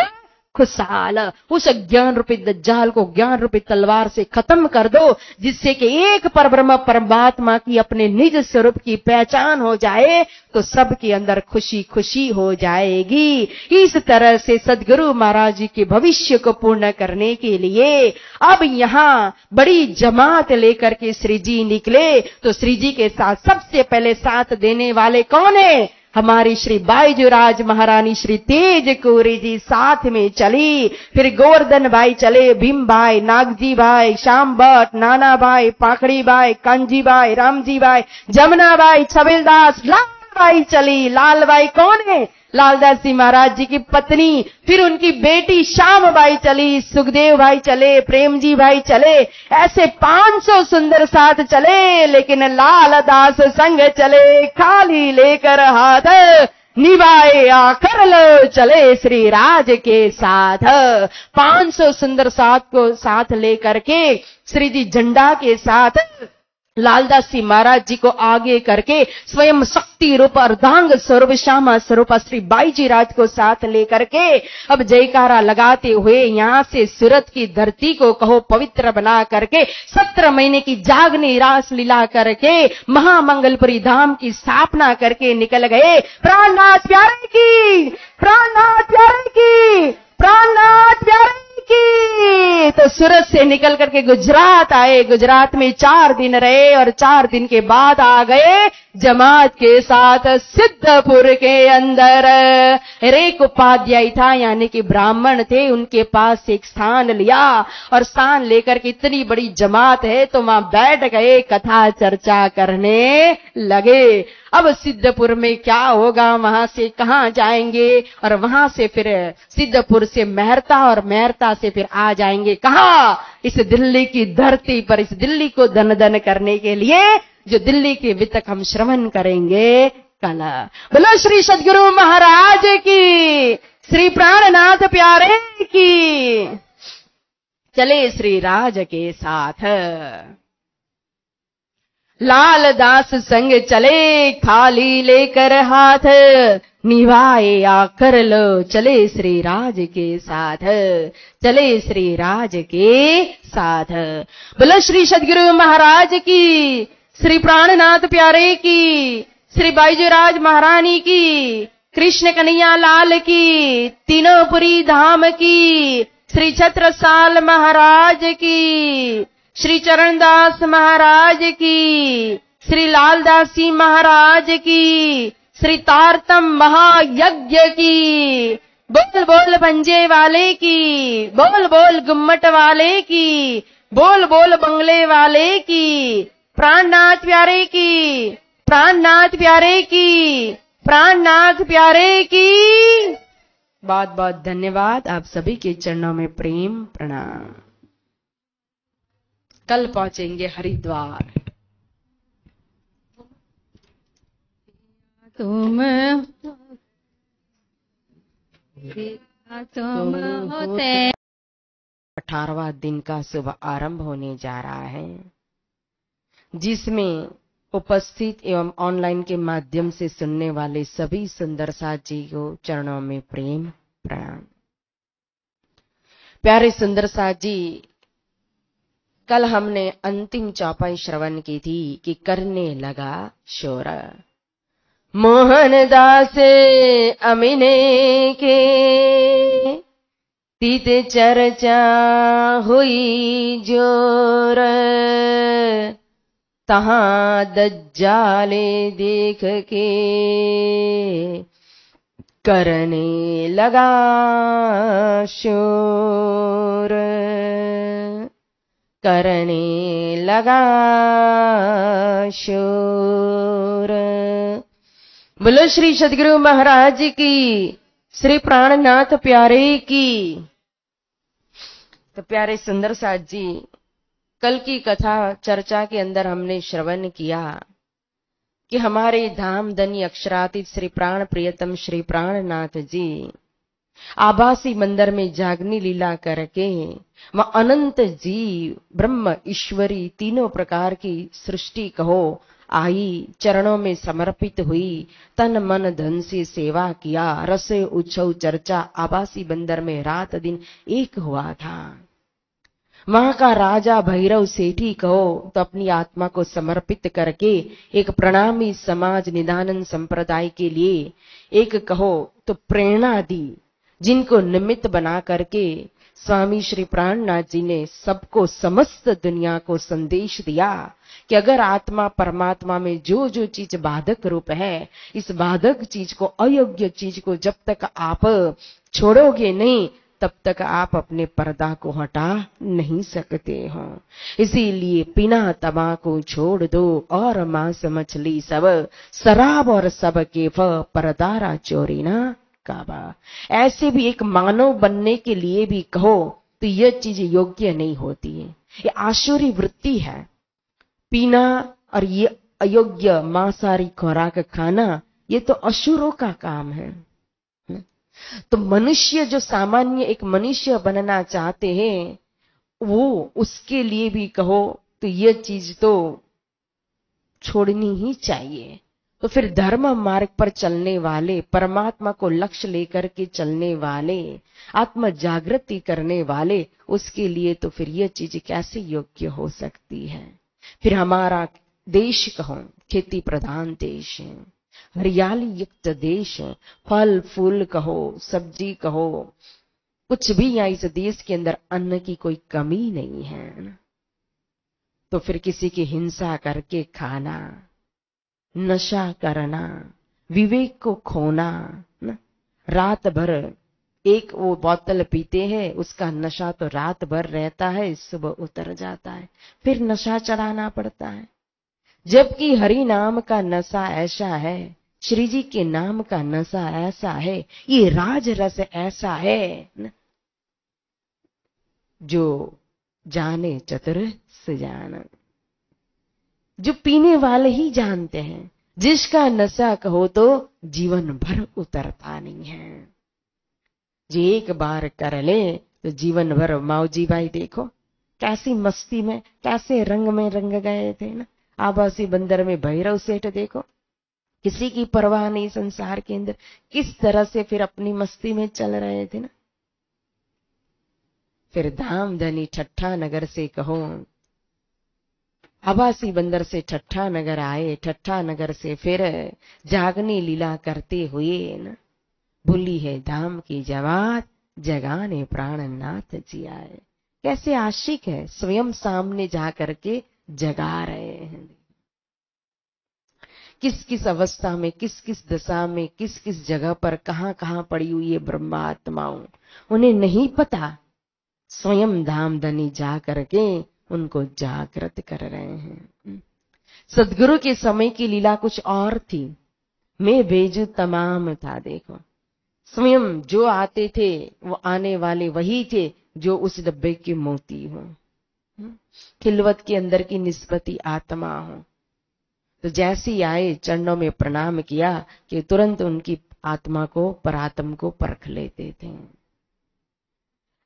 खुशहाल। उस ज्ञान रूपी दज्जाल को ज्ञान रूपी तलवार से खत्म कर दो, जिससे कि एक परब्रह्म परमात्मा की अपने निज स्वरूप की पहचान हो जाए, तो सबके अंदर खुशी खुशी हो जाएगी। इस तरह से सदगुरु महाराज जी के भविष्य को पूर्ण करने के लिए अब यहाँ बड़ी जमात लेकर के श्री जी निकले। तो श्री जी के साथ सबसे पहले साथ देने वाले कौन है? हमारी श्री बाईजूराज महारानी श्री तेज कौरी जी साथ में चली। फिर गोवर्धन भाई चले, भीम भाई, नागजी भाई, श्याम भट्ट, नाना भाई, पाखड़ी भाई, कांजी भाई, रामजी भाई, जमुना भाई, छबिलदास, लाल भाई चली। लाल भाई कौन है? लालदास जी महाराज जी की पत्नी। फिर उनकी बेटी श्याम बाई चली, सुखदेव भाई चले, प्रेम जी भाई चले। ऐसे 500 सुंदर साथ चले, लेकिन लालदास संग चले खाली लेकर हाथ, निभाए आकर लो चले श्री राज के साथ। 500 सुंदर साथ को साथ लेकर के श्री जी झंडा के साथ लालदास जी महाराज जी को आगे करके स्वयं शक्ति रूप अर्धांग स्वरूप श्यामा स्वरूप श्री बाईजी राज को साथ लेकर के अब जयकारा लगाते हुए यहाँ से सूरत की धरती को कहो पवित्र बना करके 17 महीने की जागनी रास लीला करके महामंगलपुरी धाम की स्थापना करके निकल गए। प्राणनाथ प्यारे की, प्राणनाथ प्यारे की, प्राणनाथ प्यारे की। तो सूरत से निकल करके गुजरात आए। गुजरात में 4 दिन रहे और 4 दिन के बाद आ गए जमात के साथ सिद्धपुर के अंदर। एक उपाध्याय था, यानी कि ब्राह्मण थे, उनके पास एक स्थान लिया और स्थान लेकर के इतनी बड़ी जमात है तो वहां बैठ गए, कथा चर्चा करने लगे। अब सिद्धपुर में क्या होगा, वहां से कहां जाएंगे, और वहां से फिर सिद्धपुर से मेहरता और मेहरता से फिर आ जाएंगे कहां, इस दिल्ली की धरती पर। इस दिल्ली को धन धन करने के लिए जो दिल्ली के वितक हम श्रवण करेंगे कल। बोलो श्री सद्गुरु महाराज की, श्री प्राणनाथ प्यारे की। चले श्री राज के साथ लालदास संग चले, खाली लेकर हाथ, निभाए आकर लो चले श्री राज के साथ, चले श्री राज के साथ। बोलो श्री सद्गुरु महाराज की, श्री प्राणनाथ प्यारे की, श्री बाईजूराज महारानी की, कृष्ण कन्हैया लाल की, तीनोंपुरी धाम की, श्री छत्रसाल महाराज की, श्री चरणदास महाराज की, श्री लालदास जी महाराज की, श्री तारतम महायज्ञ की। बोल बोल पंजे वाले की, बोल बोल गुम्मट वाले की, बोल बोल बंगले वाले की, प्राणनाथ प्यारे की, प्राणनाथ प्यारे की, प्राणनाथ प्यारे की। बहुत बहुत धन्यवाद। आप सभी के चरणों में प्रेम प्रणाम। कल पहुंचेंगे हरिद्वार। तुम होते 18वां दिन का शुभ आरंभ होने जा रहा है, जिसमें उपस्थित एवं ऑनलाइन के माध्यम से सुनने वाले सभी सुंदर साथ जी को चरणों में प्रेम प्रणाम। प्यारे सुंदर साथ जी, कल हमने अंतिम चौपाई श्रवण की थी कि करने लगा शोर। मोहनदास अमीने के तीत चर्चा हुई जोर, तहां दज्जाले देख के करने लगा शोर, करने लगा शोर। बोलो श्री सद्गुरु महाराज की, श्री प्राणनाथ प्यारे की। तो प्यारे सुंदर साथ जी, कल की कथा चर्चा के अंदर हमने श्रवण किया कि हमारे धाम धनी अक्षरातीत श्री प्राण प्रियतम श्री प्राणनाथ जी आभासी मंदिर में जागनी लीला करके वह अनंत जीव ब्रह्म ईश्वरी तीनों प्रकार की सृष्टि कहो आई, चरणों में समर्पित हुई, तन मन धन से सेवा किया, रस उत्सव चर्चा आभासी बंदर में रात दिन एक हुआ था। वहां का राजा भैरव सेठी कहो तो अपनी आत्मा को समर्पित करके एक प्रणामी समाज निदानंद संप्रदाय के लिए एक कहो तो प्रेरणा दी, जिनको निमित्त बना करके स्वामी श्री प्राणनाथ जी ने सबको समस्त दुनिया को संदेश दिया कि अगर आत्मा परमात्मा में जो जो चीज बाधक रूप है, इस बाधक चीज को, अयोग्य चीज को जब तक आप छोड़ोगे नहीं, तब तक आप अपने पर्दा को हटा नहीं सकते हो। इसीलिए पीना तंबाकू छोड़ दो और मांस मछली सब, शराब और सब के परदारा चोरी ना काबा। ऐसे भी एक मानव बनने के लिए भी कहो तो यह चीज योग्य नहीं होती है, ये आसुरी वृत्ति है। पीना और ये अयोग्य मांसाहारी खुराक खाना, ये तो असुरों का काम है। तो मनुष्य जो सामान्य एक मनुष्य बनना चाहते हैं, वो उसके लिए भी कहो तो ये चीज तो छोड़नी ही चाहिए। तो फिर धर्म मार्ग पर चलने वाले, परमात्मा को लक्ष्य लेकर के चलने वाले, आत्म जागृति करने वाले, उसके लिए तो फिर यह चीज कैसे योग्य हो सकती है। फिर हमारा देश कहो खेती प्रधान देश है, हरियाली युक्त देश है, फल फूल कहो सब्जी कहो, कुछ भी यहाँ इस देश के अंदर अन्न की कोई कमी नहीं है। तो फिर किसी की हिंसा करके खाना, नशा करना, विवेक को खोना, रात भर एक वो बोतल पीते हैं, उसका नशा तो रात भर रहता है, सुबह उतर जाता है, फिर नशा चढ़ाना पड़ता है। जबकि हरि नाम का नशा ऐसा है, श्री जी के नाम का नशा ऐसा है, ये राज रस ऐसा है जो जाने चतुर सुजान, जो पीने वाले ही जानते हैं, जिसका नशा कहो तो जीवन भर उतरता नहीं है। जो एक बार कर ले तो जीवन भर। माऊजी भाई देखो कैसी मस्ती में, कैसे रंग में रंग गए थे ना। आभासी बंदर में भैरव सेठ देखो, किसी की परवाह नहीं संसार के अंदर, किस तरह से फिर अपनी मस्ती में चल रहे थे ना। फिर धाम धनी ठट्ठा नगर से कहो, आभासी बंदर से ठट्ठा नगर आए, ठट्ठा नगर से फिर जागनी लीला करते हुए न भूली है धाम की जवात, जगाने प्राणनाथ जी आए। कैसे आशिक है, स्वयं सामने जा करके जगा रहे हैं। किस किस अवस्था में, किस किस दशा में, किस किस जगह पर कहां कहां पड़ी हुई है ब्रह्मा आत्माओं, उन्हें नहीं पता। स्वयं धाम धनी जा करके उनको जागृत कर रहे हैं। सदगुरु के समय की लीला कुछ और थी, मैं भेजू तमाम था। देखो स्वयं जो आते थे वो आने वाले वही थे जो उस डब्बे के मोती हो, खिलवत के अंदर की निस्बती आत्मा हो। तो जैसे ही आए चरणों में प्रणाम किया कि तुरंत उनकी आत्मा को, परात्म को परख लेते थे।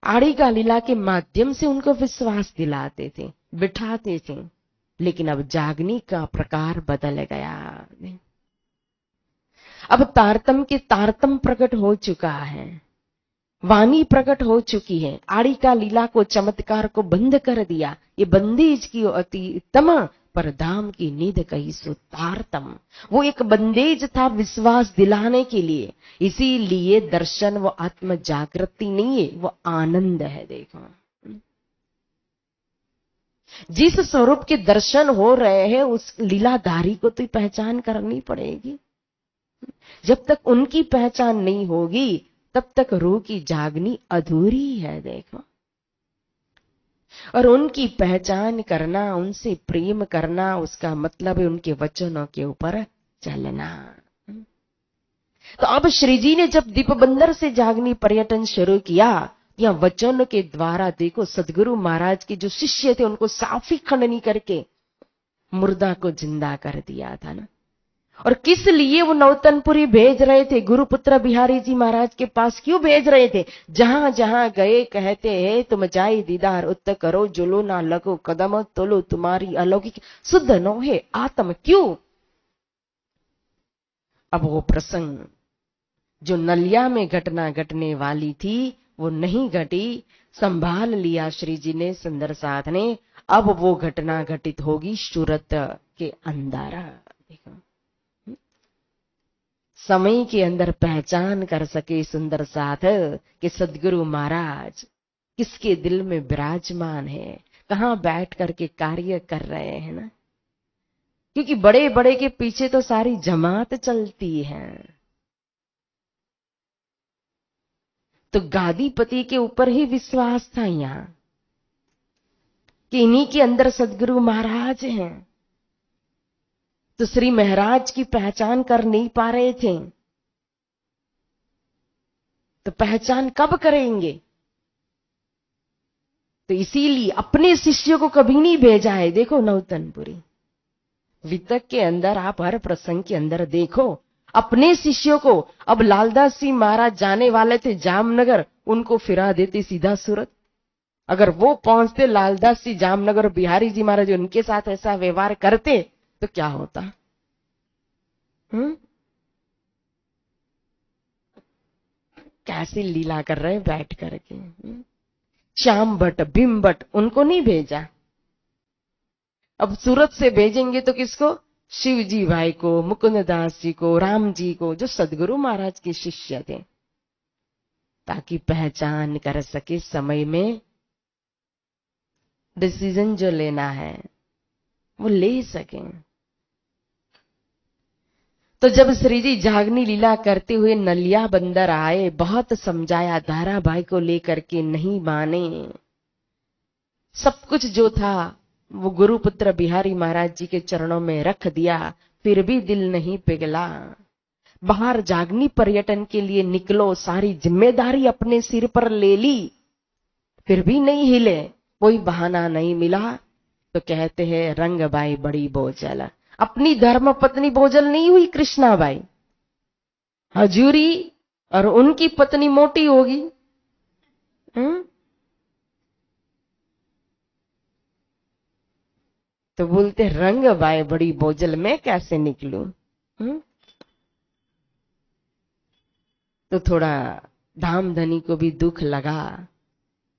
आड़ी का लीला के माध्यम से उनको विश्वास दिलाते थे, बिठाते थे। लेकिन अब जागने का प्रकार बदल गया। अब तारतम के तारतम प्रकट हो चुका है, वाणी प्रकट हो चुकी है। आड़ी का लीला को, चमत्कार को बंद कर दिया। ये बंदेज की अति उत्तम, पर धाम की नींद कही सो तारतम। वो एक बंदेज था विश्वास दिलाने के लिए, इसीलिए दर्शन वो आत्म जागृति नहीं है, वो आनंद है। देखो, जिस स्वरूप के दर्शन हो रहे हैं उस लीलाधारी को तो पहचान करनी पड़ेगी। जब तक उनकी पहचान नहीं होगी तब तक रूह की जागनी अधूरी है। देखो, और उनकी पहचान करना, उनसे प्रेम करना, उसका मतलब है उनके वचनों के ऊपर चलना। तो अब श्री जी ने जब दीपबंदर से जागनी पर्यटन शुरू किया, या वचन के द्वारा देखो सदगुरु महाराज के जो शिष्य थे उनको साफी खंडनी करके मुर्दा को जिंदा कर दिया था ना। और किस लिए वो नौतनपुरी भेज रहे थे, गुरुपुत्र बिहारी जी महाराज के पास क्यों भेज रहे थे? जहां जहां गए कहते हैं तुम जाई दीदार उत्त करो, जुलो ना लगो कदम तोलो तुम्हारी अलौकिक शुद्ध नो है आत्म। क्यों? अब वो प्रसंग जो नलिया में घटना घटने वाली थी वो नहीं घटी, संभाल लिया श्री जी ने, सुंदर साथ ने। अब वो घटना घटित होगी सूरत के अंदर। देखो, समय के अंदर पहचान कर सके सुंदर साथ कि सदगुरु महाराज किसके दिल में विराजमान है, कहां बैठ करके कार्य कर रहे हैं ना। क्योंकि बड़े बड़े के पीछे तो सारी जमात चलती है। तो गादीपति के ऊपर ही विश्वास था यहां कि इन्हीं के अंदर सदगुरु महाराज हैं। तो श्री महाराज की पहचान कर नहीं पा रहे थे, तो पहचान कब करेंगे? तो इसीलिए अपने शिष्यों को कभी नहीं भेजा है। देखो नौतनपुरी वितक के अंदर आप हर प्रसंग के अंदर देखो अपने शिष्यों को। अब लालदास जी महाराज जाने वाले थे जामनगर, उनको फिरा देते सीधा सूरत। अगर वो पहुंचते लालदास जी जामनगर, बिहारी जी महाराज उनके साथ ऐसा व्यवहार करते तो क्या होता? कैसी लीला कर रहे बैठ करके। श्याम भट्ट, भीम भट्ट, उनको नहीं भेजा। अब सूरत से भेजेंगे तो किसको? शिव जी भाई को, मुकुंद दास जी को, राम जी को, जो सदगुरु महाराज के शिष्य थे, ताकि पहचान कर सके, समय में डिसीजन जो लेना है वो ले सकें। तो जब श्री जी जागनी लीला करते हुए नलिया बंदर आए, बहुत समझाया, धाराभाई को लेकर के नहीं माने। सब कुछ जो था वो गुरुपुत्र बिहारी महाराज जी के चरणों में रख दिया, फिर भी दिल नहीं पिघला। बाहर जागनी पर्यटन के लिए निकलो, सारी जिम्मेदारी अपने सिर पर ले ली, फिर भी नहीं हिले, कोई बहाना नहीं मिला। तो कहते हैं रंगबाई बड़ी बोझल। अपनी धर्म पत्नी बोझल नहीं हुई कृष्णाबाई, हजूरी और उनकी पत्नी मोटी होगी। तो बोलते रंगबाई बड़ी बोझल, मैं कैसे निकलूं? तो थोड़ा धामधनी को भी दुख लगा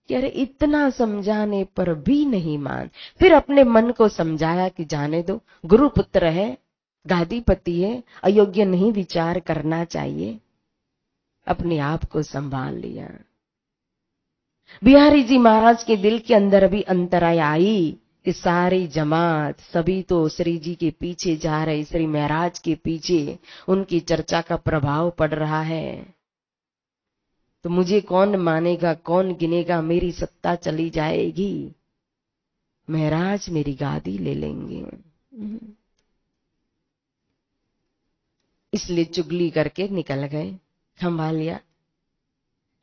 कि अरे इतना समझाने पर भी नहीं मान। फिर अपने मन को समझाया कि जाने दो, गुरुपुत्र है, गादीपति है, अयोग्य नहीं विचार करना चाहिए। अपने आप को संभाल लिया। बिहारी जी महाराज के दिल के अंदर भी अंतराय आई कि सारी जमात, सभी तो श्री जी के पीछे जा रहे, श्री महाराज के पीछे, उनकी चर्चा का प्रभाव पड़ रहा है। तो मुझे कौन मानेगा, कौन गिनेगा, मेरी सत्ता चली जाएगी, महाराज मेरी गादी ले लेंगे। इसलिए चुगली करके निकल गए, संभाल लिया।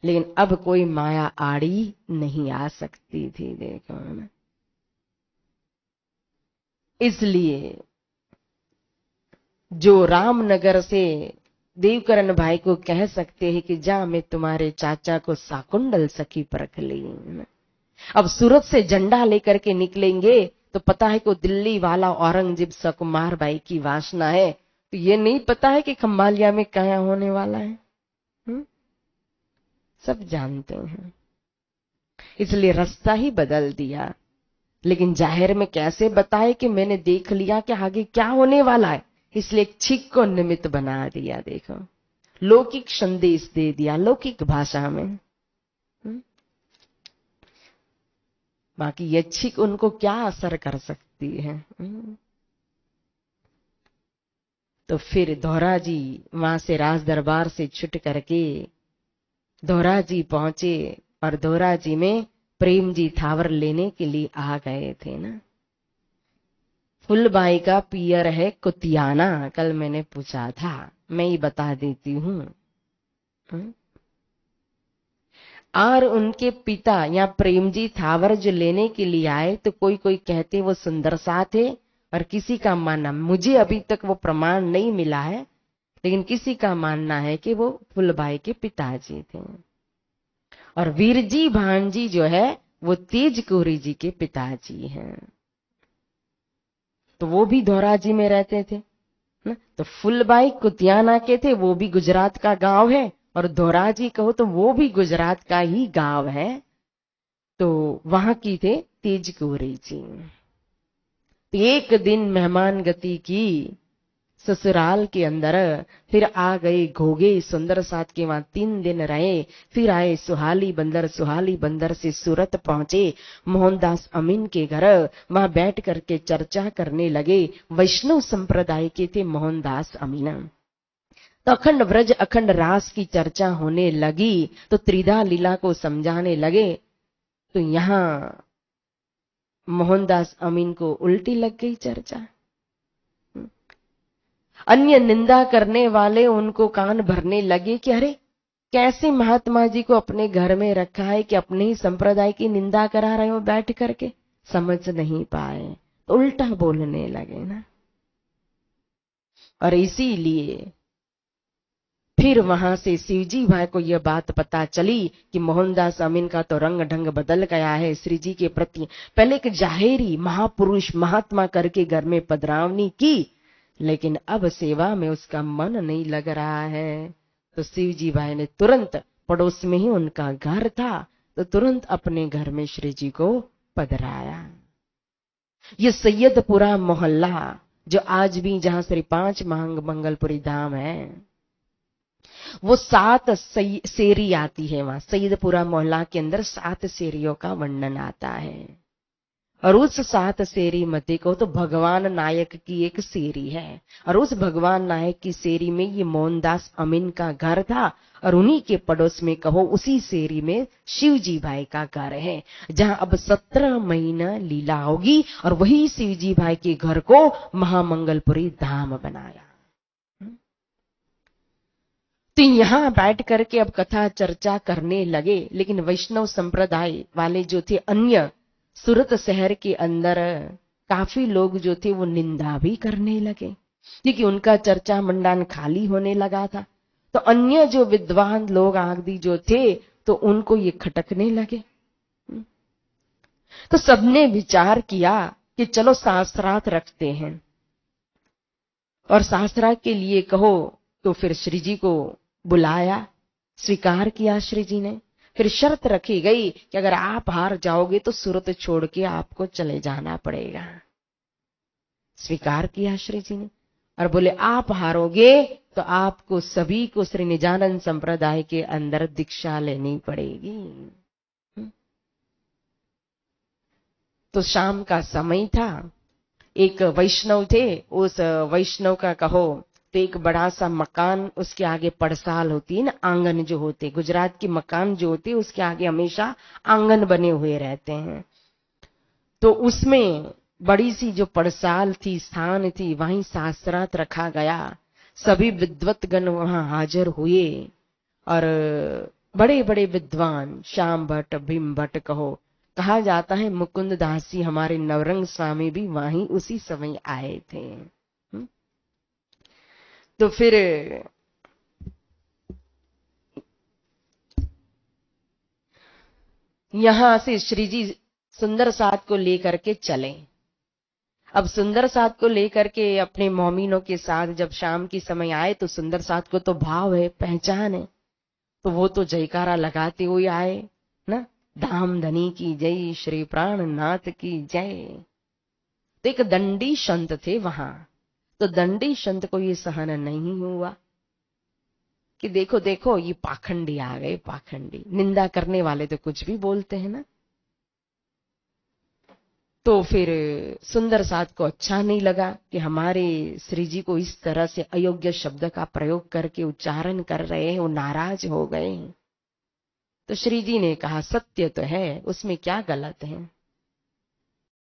लेकिन अब कोई माया आड़ी नहीं आ सकती थी। देखो ना, इसलिए जो रामनगर से देवकरण भाई को कह सकते हैं कि जा मैं तुम्हारे चाचा को साकुंडल सखी परख ली। अब सूरत से झंडा लेकर के निकलेंगे तो पता है कि वो दिल्ली वाला औरंगजेब सकुमार बाई की वासना है, तो ये नहीं पता है कि खम्बालिया में क्या होने वाला है। सब जानते हैं, इसलिए रास्ता ही बदल दिया। लेकिन जाहिर में कैसे बताए कि मैंने देख लिया कि आगे क्या होने वाला है, इसलिए एक छींक को निमित्त बना दिया। देखो, लौकिक संदेश दे दिया लौकिक भाषा में। बाकी ये छींक उनको क्या असर कर सकती है। तो फिर धौरा जी वहां से राज दरबार से छुट करके धौरा जी पहुंचे, और धौरा जी में प्रेम जी थावर लेने के लिए आ गए थे ना। फुलबाई का पियर है कुतियाना, कल मैंने पूछा था, मैं ही बता देती हूँ। और उनके पिता या प्रेम जी थावर जो लेने के लिए आए, तो कोई कोई कहते वो सुंदर सा थे, और किसी का मानना, मुझे अभी तक वो प्रमाण नहीं मिला है, लेकिन किसी का मानना है कि वो फुलबाई के पिताजी थे। और वीरजी भांजी जो है वो तेज कोरी जी के पिताजी हैं, तो वो भी धौराजी में रहते थे ना। तो फुलबाई कुतियाना के थे, वो भी गुजरात का गांव है, और धौराजी कहो तो वो भी गुजरात का ही गांव है। तो वहां की थे तेज कोरी जी। एक दिन मेहमान गति की ससुराल के अंदर, फिर आ गए घोगे सुंदर साथ के, वहां 3 दिन रहे। फिर आए सुहाली बंदर, सुहाली बंदर से सूरत पहुंचे मोहनदास अमीन के घर। वहां बैठ करके चर्चा करने लगे। वैष्णव संप्रदाय के थे मोहनदास अमीन। तो अखंड व्रज अखंड रास की चर्चा होने लगी, तो त्रिधा लीला को समझाने लगे। तो यहां मोहनदास अमीन को उल्टी लग गई चर्चा। अन्य निंदा करने वाले उनको कान भरने लगे कि अरे कैसे महात्मा जी को अपने घर में रखा है कि अपने ही संप्रदाय की निंदा करा रहे हो बैठ करके, समझ नहीं पाए, तो उल्टा बोलने लगे ना। और इसीलिए फिर वहां से शिवजी भाई को यह बात पता चली कि मोहनदास अमीन का तो रंग ढंग बदल गया है श्री जी के प्रति। पहले एक जाहिरी महापुरुष महात्मा करके घर में पधरावनी की, लेकिन अब सेवा में उसका मन नहीं लग रहा है। तो शिवजी भाई ने तुरंत, पड़ोस में ही उनका घर था, तो तुरंत अपने घर में श्री जी को पधराया। ये सैयदपुरा मोहल्ला जो आज भी जहां श्री 5 मंगलपुरी धाम है, वो 7 शेरी आती है। वहां सैयदपुरा मोहल्ला के अंदर 7 शेरियों का वर्णन आता है। और उस 7 शेरी मध्य को तो भगवान नायक की एक शेरी है, और उस भगवान नायक की शेरी में ये मोहनदास अमीन का घर था, और उन्हीं के पड़ोस में कहो उसी शेरी में शिवजी भाई का घर है, जहां अब 17 महीना लीला होगी। और वही शिवजी भाई के घर को महामंगलपुरी धाम बनाया। तो यहां बैठ करके अब कथा चर्चा करने लगे। लेकिन वैष्णव संप्रदाय वाले जो थे, अन्य सूरत शहर के अंदर काफी लोग जो थे वो निंदा भी करने लगे, क्योंकि उनका चर्चा मंडान खाली होने लगा था। तो अन्य जो विद्वान लोग आदि जो थे, तो उनको ये खटकने लगे। तो सबने विचार किया कि चलो शास्त्रार्थ रखते हैं, और शास्त्रार्थ के लिए कहो तो फिर श्री जी को बुलाया, स्वीकार किया श्री जी ने। फिर शर्त रखी गई कि अगर आप हार जाओगे तो सूरत छोड़ के आपको चले जाना पड़ेगा। स्वीकार किया श्री जी ने, और बोले आप हारोगे तो आपको सभी को श्री निजानंद संप्रदाय के अंदर दीक्षा लेनी पड़ेगी। तो शाम का समय था। एक वैष्णव थे, उस वैष्णव का कहो तो एक बड़ा सा मकान, उसके आगे पड़साल होती है ना, आंगन जो होते, गुजरात के मकान जो होते उसके आगे हमेशा आंगन बने हुए रहते हैं। तो उसमें बड़ी सी जो पड़साल थी, स्थान थी, वहीं शास्त्रार्थ रखा गया। सभी विद्वतगण वहां हाजिर हुए, और बड़े बड़े विद्वान श्याम भट्ट, भीम भट्ट कहो, कहा जाता है मुकुंद दासी हमारे नवरंग स्वामी भी वहीं उसी समय आए थे। तो फिर यहां से श्री जी सुंदर साथ को लेकर के चले। अब सुंदर साथ को लेकर के अपने मोमिनों के साथ जब शाम की समय आए तो सुंदर साथ को तो भाव है, पहचान है, तो वो तो जयकारा लगाते हुए आए ना, धाम धनी की जय, श्री प्राणनाथ की जय। तो एक दंडी संत थे वहां, तो दंडी संत को ये सहन नहीं हुआ कि देखो देखो ये पाखंडी आ गए, पाखंडी, निंदा करने वाले तो कुछ भी बोलते हैं ना। तो फिर सुंदर साथ को अच्छा नहीं लगा कि हमारे श्री जी को इस तरह से अयोग्य शब्द का प्रयोग करके उच्चारण कर रहे हैं, वो नाराज हो गए। तो श्री जी ने कहा सत्य तो है, उसमें क्या गलत है,